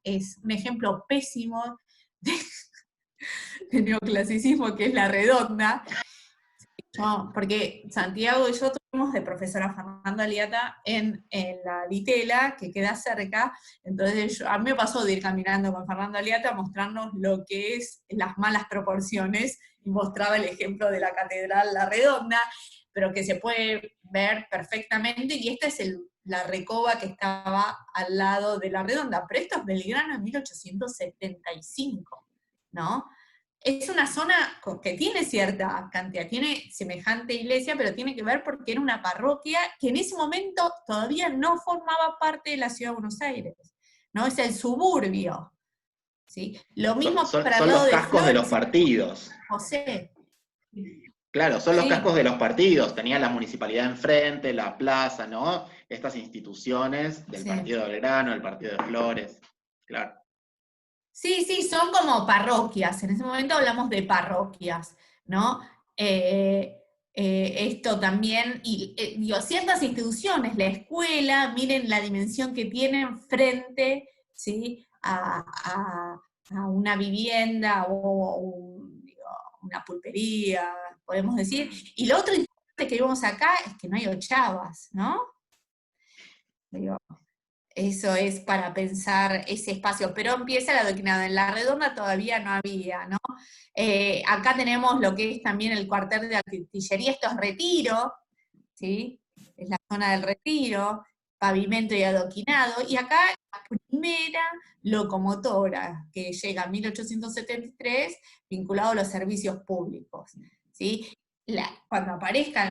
Speaker 2: es un ejemplo pésimo de neoclasicismo, que es la redonda. No, porque Santiago y yo tuvimos de profesora Fernando Aliata en la Ditela, que queda cerca, entonces a mí me pasó de ir caminando con Fernando Aliata a mostrarnos lo que es las malas proporciones, y mostraba el ejemplo de la Catedral La Redonda, pero que se puede ver perfectamente, y esta es la Recoba que estaba al lado de La Redonda, pero esto es Belgrano en 1875, ¿no? Es una zona que tiene cierta cantidad, tiene semejante iglesia, pero tiene que ver porque era una parroquia que en ese momento todavía no formaba parte de la ciudad de Buenos Aires, ¿no? Es el suburbio, ¿sí? Lo mismo para el
Speaker 1: Son
Speaker 2: lado
Speaker 1: los
Speaker 2: de
Speaker 1: cascos de
Speaker 2: Flores
Speaker 1: los partidos.
Speaker 2: José.
Speaker 1: Claro, son los
Speaker 2: Sí,
Speaker 1: cascos de los partidos. Tenía la municipalidad enfrente, la plaza, ¿no? Estas instituciones del
Speaker 2: sí.
Speaker 1: partido de Belgrano, del partido de Flores. Claro.
Speaker 2: Sí, sí, son como parroquias. En ese momento hablamos de parroquias, ¿no? Eh, esto también, y digo, ciertas instituciones, la escuela, miren la dimensión que tienen frente, ¿sí? A una vivienda o digo, una pulpería, podemos decir. Y lo otro importante que vemos acá es que no hay ochavas, ¿no? Digo, eso es para pensar ese espacio, pero empieza el adoquinado. En La Redonda todavía no había, ¿no? Acá tenemos lo que es también el cuartel de artillería, esto es Retiro, ¿sí? Es la zona del Retiro, pavimento y adoquinado, y acá la primera locomotora que llega en 1873 vinculado a los servicios públicos, ¿sí? Cuando aparezcan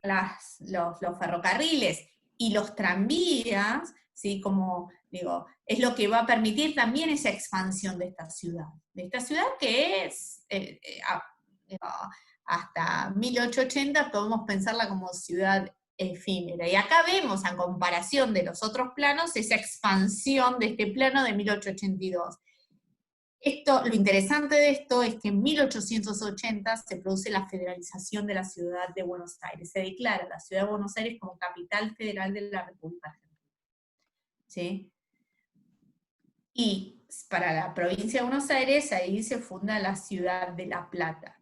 Speaker 2: los ferrocarriles y los tranvías, ¿sí? Como digo, es lo que va a permitir también esa expansión de esta ciudad que es, hasta 1880 podemos pensarla como ciudad efímera. Y acá vemos, en comparación de los otros planos, esa expansión de este plano de 1882. Lo interesante de esto es que en 1880 se produce la federalización de la ciudad de Buenos Aires. Se declara la ciudad de Buenos Aires como capital federal de la República Argentina. ¿Sí? Y para la provincia de Buenos Aires, ahí se funda la ciudad de La Plata.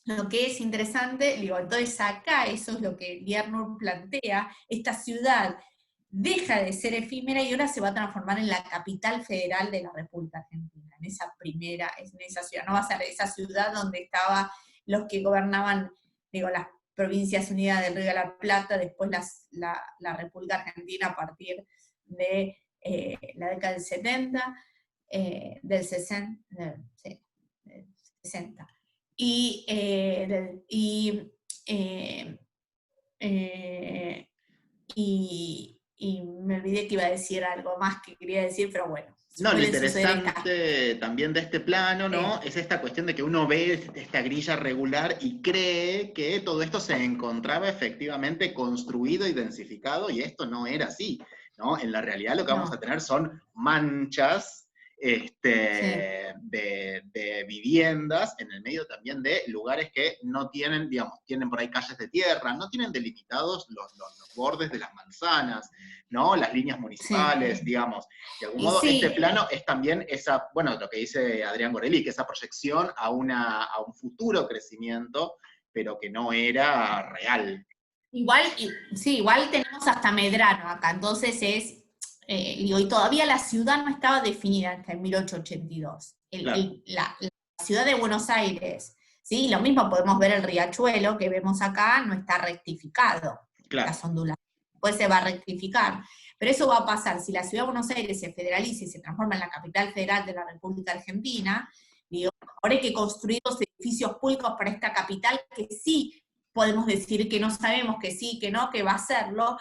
Speaker 2: Lo que es interesante, digo, entonces acá eso es lo que Liernur plantea, esta ciudad deja de ser efímera y ahora se va a transformar en la capital federal de la República Argentina, en esa ciudad, no va a ser esa ciudad donde estaban los que gobernaban, digo, las Provincias Unidas del Río de la Plata, después la República Argentina a partir de la década del 70, del 60, sí, del 60. Y, eh, eh, y me olvidé que iba a decir algo más que quería decir, pero bueno,
Speaker 1: No, lo
Speaker 2: suelen suceder estas
Speaker 1: interesante también de este plano, ¿no?
Speaker 2: cosas.
Speaker 1: Es esta cuestión de que uno ve esta grilla regular y cree que todo esto se encontraba efectivamente construido y densificado, y esto no era así, ¿no? En la realidad lo que vamos a
Speaker 2: No,
Speaker 1: tener son manchas
Speaker 2: sí,
Speaker 1: de viviendas, en el medio también de lugares que no tienen, digamos, tienen por ahí calles de tierra, no tienen delimitados los bordes de las manzanas, ¿no? Las líneas
Speaker 2: sí.
Speaker 1: municipales, digamos. De algún
Speaker 2: Y
Speaker 1: modo, este
Speaker 2: sí,
Speaker 1: plano es también esa, bueno, lo que dice Adrián Gorelli, que esa proyección a un futuro crecimiento, pero que no era real.
Speaker 2: igual, sí, igual tenemos hasta Medrano acá, entonces digo, y todavía la ciudad no estaba definida hasta en 1882.
Speaker 1: Claro,
Speaker 2: La ciudad de Buenos Aires, ¿sí? Lo mismo podemos ver el riachuelo que vemos acá, no está rectificado,
Speaker 1: claro.
Speaker 2: las ondulaciones. Después se va a rectificar. Pero eso va a pasar, si la ciudad de Buenos Aires se federaliza y se transforma en la capital federal de la República Argentina, digo, ahora hay que construir los edificios públicos para esta capital que sí podemos decir que no sabemos, que sí, que no, que va a hacerlo,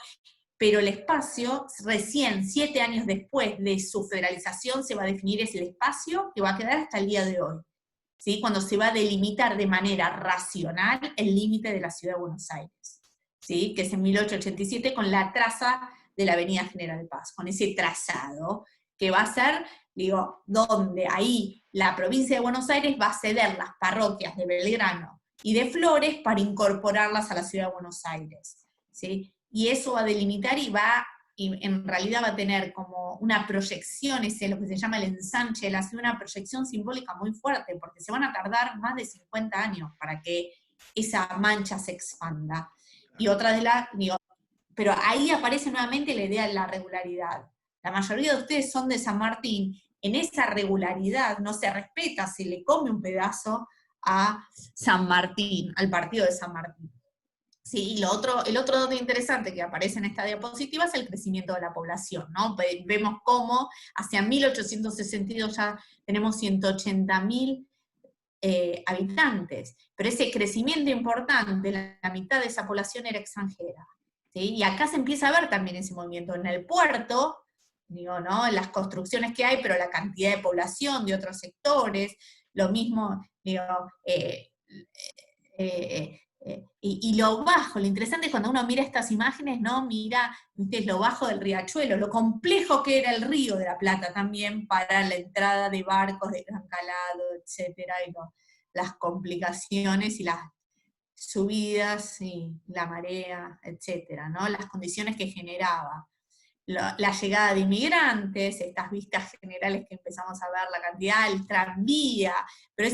Speaker 2: pero el espacio, recién 7 años después de su federalización, se va a definir es el espacio que va a quedar hasta el día de hoy, ¿sí? Cuando se va a delimitar de manera racional el límite de la Ciudad de Buenos Aires, ¿sí? Que es en 1887 con la traza de la Avenida General Paz, con ese trazado, que va a ser, digo, donde ahí la provincia de Buenos Aires va a ceder las parroquias de Belgrano y de Flores para incorporarlas a la Ciudad de Buenos Aires, ¿sí? Y eso va a delimitar y en realidad va a tener como una proyección, ese lo que se llama el ensanche de la ciudad, una proyección simbólica muy fuerte, porque se van a tardar más de 50 años para que esa mancha se expanda. Y otra de las, digo, pero ahí aparece nuevamente la idea de la regularidad. La mayoría de ustedes son de San Martín, en esa regularidad no se respeta, se le come un pedazo a San Martín, al partido de San Martín. Sí, y el otro dato interesante que aparece en esta diapositiva es el crecimiento de la población, ¿no? Vemos cómo hacia 1862 ya tenemos 180.000 habitantes, pero ese crecimiento importante, la mitad de esa población era extranjera, ¿sí? Y acá se empieza a ver también ese movimiento en el puerto, digo, ¿no? En las construcciones que hay, pero la cantidad de población de otros sectores, lo mismo, digo, y lo bajo, lo interesante es cuando uno mira estas imágenes, ¿no? Mira, ¿viste? Lo bajo del riachuelo, lo complejo que era el río de la Plata también para la entrada de barcos de gran calado, etcétera, y las complicaciones y las subidas y la marea, etcétera, ¿no? Las condiciones que generaba. La llegada de inmigrantes, estas vistas generales que empezamos a ver, la cantidad, el tranvía, pero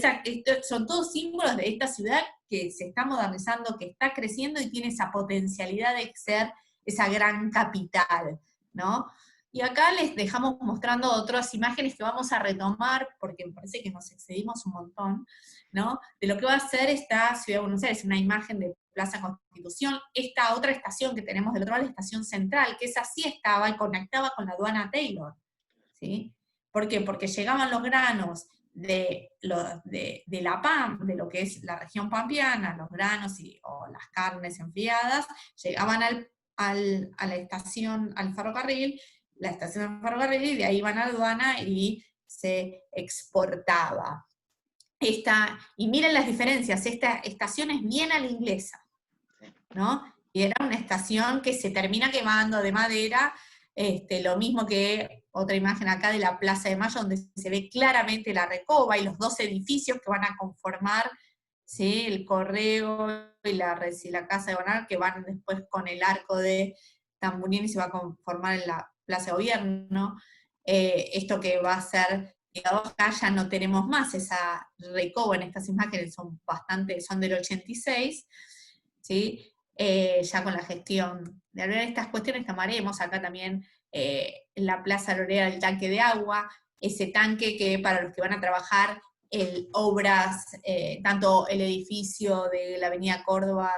Speaker 2: son todos símbolos de esta ciudad que se está modernizando, que está creciendo y tiene esa potencialidad de ser esa gran capital, ¿no? Y acá les dejamos mostrando otras imágenes que vamos a retomar, porque me parece que nos excedimos un montón, ¿no? De lo que va a ser esta Ciudad de Buenos Aires, una imagen de Plaza Constitución, esta otra estación que tenemos del otro lado, la estación central, que esa sí estaba y conectaba con la aduana Taylor, ¿sí? ¿Por qué? Porque llegaban los granos de la PAM, de lo que es la región pampeana, los granos o las carnes enfriadas, llegaban a la estación, al ferrocarril, la estación del ferrocarril, y de ahí iban a la aduana y se exportaba. Y miren las diferencias, esta estación es bien a la inglesa, ¿no? Y era una estación que se termina quemando de madera, lo mismo que otra imagen acá de la Plaza de Mayo, donde se ve claramente la Recoba y los dos edificios que van a conformar, ¿sí? El Correo y la Casa de Gobernador, que van después con el arco de Tamburini, se va a conformar en la Plaza de Gobierno. Esto que va a ser, digamos, acá ya no tenemos más esa Recoba en estas imágenes, son del 86, ¿sí? Ya con la gestión de hablar de estas cuestiones que amaremos, acá también en la Plaza Lorea del tanque de agua, ese tanque que para los que van a trabajar obras, tanto el edificio de la Avenida Córdoba,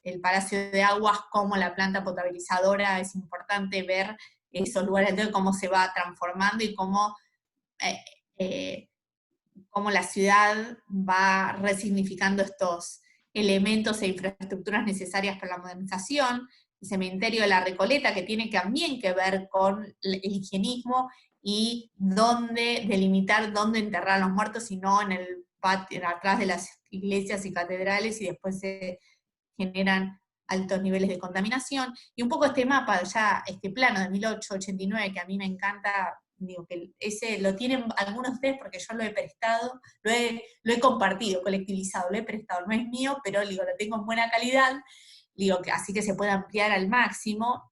Speaker 2: el Palacio de Aguas, como la planta potabilizadora, es importante ver esos lugares, entonces cómo se va transformando y cómo la ciudad va resignificando estos elementos e infraestructuras necesarias para la modernización, el cementerio de la Recoleta, que tiene también que ver con el higienismo y delimitar dónde enterrar a los muertos, y no en el patio, atrás de las iglesias y catedrales, y después se generan altos niveles de contaminación. Y un poco este mapa, ya este plano de 1889, que a mí me encanta, digo que ese lo tienen algunos de ustedes porque yo lo he prestado, lo he compartido, colectivizado, lo he prestado, no es mío, pero digo, lo tengo en buena calidad, digo, así que se puede ampliar al máximo.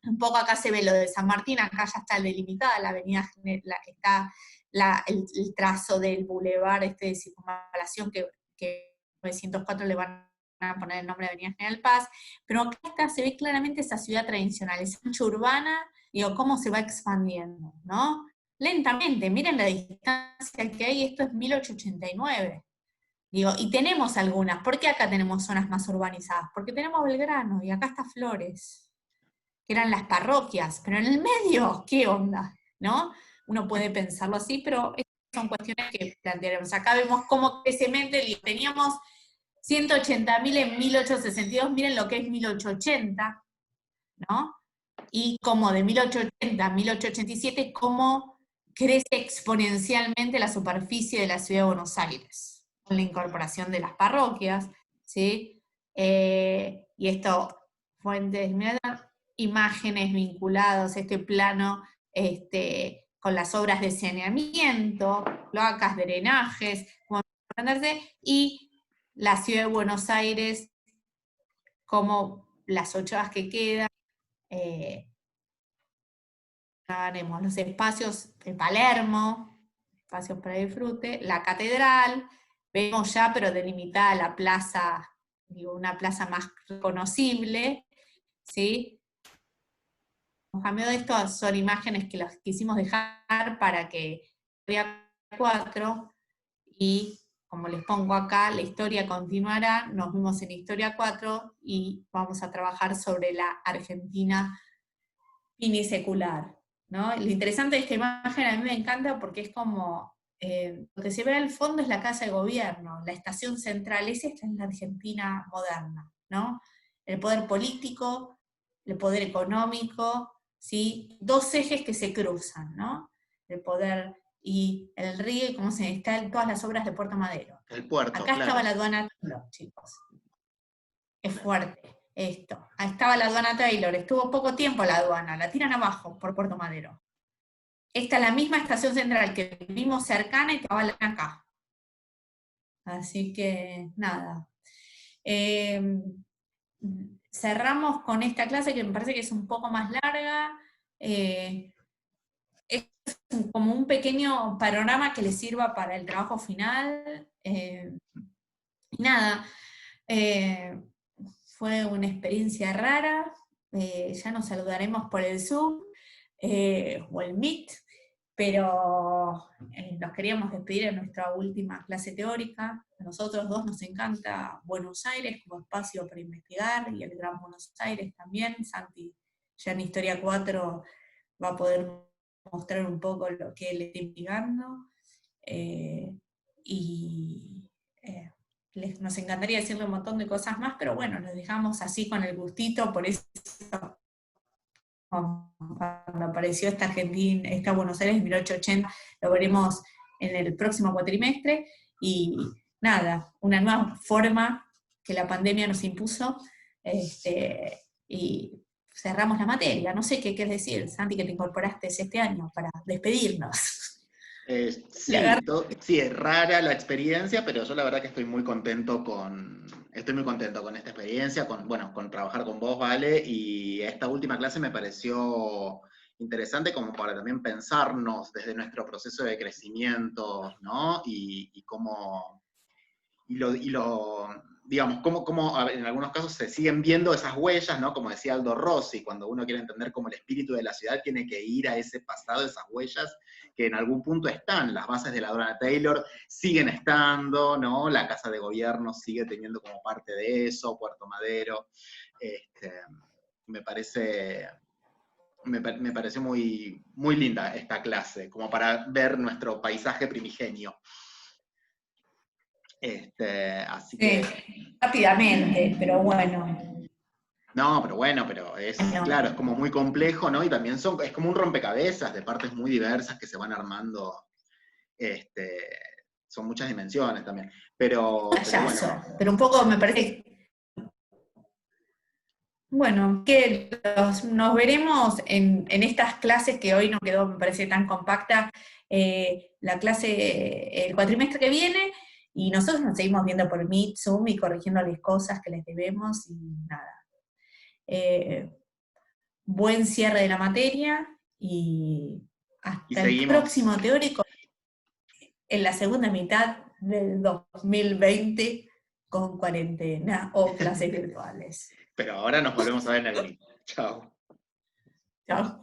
Speaker 2: Un poco acá se ve lo de San Martín, acá ya está delimitada la avenida, está el trazo del bulevar de circunvalación que en 904 le van a poner el nombre de Avenida General Paz, pero acá se ve claramente esa ciudad tradicional, esa ancha urbana, digo, cómo se va expandiendo, ¿no? Lentamente, miren la distancia que hay, esto es 1889. Digo, y tenemos algunas, ¿por qué acá tenemos zonas más urbanizadas? Porque tenemos Belgrano, y acá está Flores, que eran las parroquias, pero en el medio, ¿qué onda? ¿No? Uno puede pensarlo así, pero son cuestiones que plantearemos. Acá vemos cómo crece Mendel, y teníamos 180.000 en 1862, miren lo que es 1880, ¿no? Y como de 1880 a 1887, cómo crece exponencialmente la superficie de la ciudad de Buenos Aires, con la incorporación de las parroquias, ¿sí? Y esto, fuentes, imágenes vinculadas a este plano, con las obras de saneamiento, cloacas, drenajes, y la ciudad de Buenos Aires, como las 8 horas que quedan, haremos los espacios de Palermo, espacios para disfrute, la catedral, vemos ya, pero delimitada la plaza, digo, una plaza más reconocible, ¿sí? En cambio de esto son imágenes que las quisimos dejar para que Historia 4, y como les pongo acá, la historia continuará, nos vemos en Historia 4 y vamos a trabajar sobre la Argentina finisecular, ¿no? Lo interesante de esta imagen a mí me encanta porque es como, lo que se ve al fondo es la Casa de Gobierno, la estación central, esta es la Argentina moderna, ¿no? El poder político, el poder económico, ¿sí? Dos ejes que se cruzan, ¿no? El poder y el río, y cómo se están todas las obras de Puerto Madero.
Speaker 1: El puerto,
Speaker 2: Acá estaba
Speaker 1: claro.
Speaker 2: la aduana, chicos. Es fuerte esto. Ahí estaba la aduana Taylor, estuvo poco tiempo la aduana, la tiran abajo por Puerto Madero. Esta es la misma estación central que vimos cercana y que va acá. Así que, nada. Cerramos con esta clase que me parece que es un poco más larga. Es como un pequeño panorama que les sirva para el trabajo final. Y nada, fue una experiencia rara, ya nos saludaremos por el Zoom o el Meet, pero nos queríamos despedir en nuestra última clase teórica. A nosotros dos nos encanta Buenos Aires como espacio para investigar, y el Gran Buenos Aires también. Santi ya en Historia 4 va a poder mostrar un poco lo que él está investigando, y nos encantaría decirle un montón de cosas más, pero bueno, nos dejamos así con el gustito, por eso cuando apareció esta Argentina, esta Buenos Aires 1880, lo veremos en el próximo cuatrimestre, y nada, una nueva forma que la pandemia nos impuso, y cerramos la materia. No sé qué quieres decir, Santi, que te incorporaste este año para despedirnos.
Speaker 1: Sí, es rara la experiencia, pero yo la verdad que estoy muy contento con esta experiencia, con trabajar con vos, Vale, y esta última clase me pareció interesante como para también pensarnos desde nuestro proceso de crecimiento, ¿no? Y cómo, digamos, cómo en algunos casos se siguen viendo esas huellas, ¿no? Como decía Aldo Rossi, cuando uno quiere entender cómo el espíritu de la ciudad tiene que ir a ese pasado, esas huellas que en algún punto están, las bases de la aduana Taylor siguen estando, ¿no? La Casa de Gobierno sigue teniendo como parte de eso, Puerto Madero. Me pareció muy, muy linda esta clase, como para ver nuestro paisaje primigenio. Así que...
Speaker 2: Rápidamente, pero bueno.
Speaker 1: No, pero bueno, claro, es como muy complejo, ¿no? Y también es como un rompecabezas de partes muy diversas que se van armando. Son muchas dimensiones también. Pero bueno.
Speaker 2: Pero un poco me parece. Bueno, que nos veremos en estas clases que hoy no quedó, me parece, tan compacta, la clase, el cuatrimestre que viene, y nosotros nos seguimos viendo por Meet, Zoom, y corrigiéndoles cosas que les debemos, y nada. Buen cierre de la materia, y hasta el próximo teórico en la segunda mitad del 2020 con cuarentena o clases virtuales.
Speaker 1: Pero ahora nos volvemos a ver en el Meet. Chao.
Speaker 2: Chao.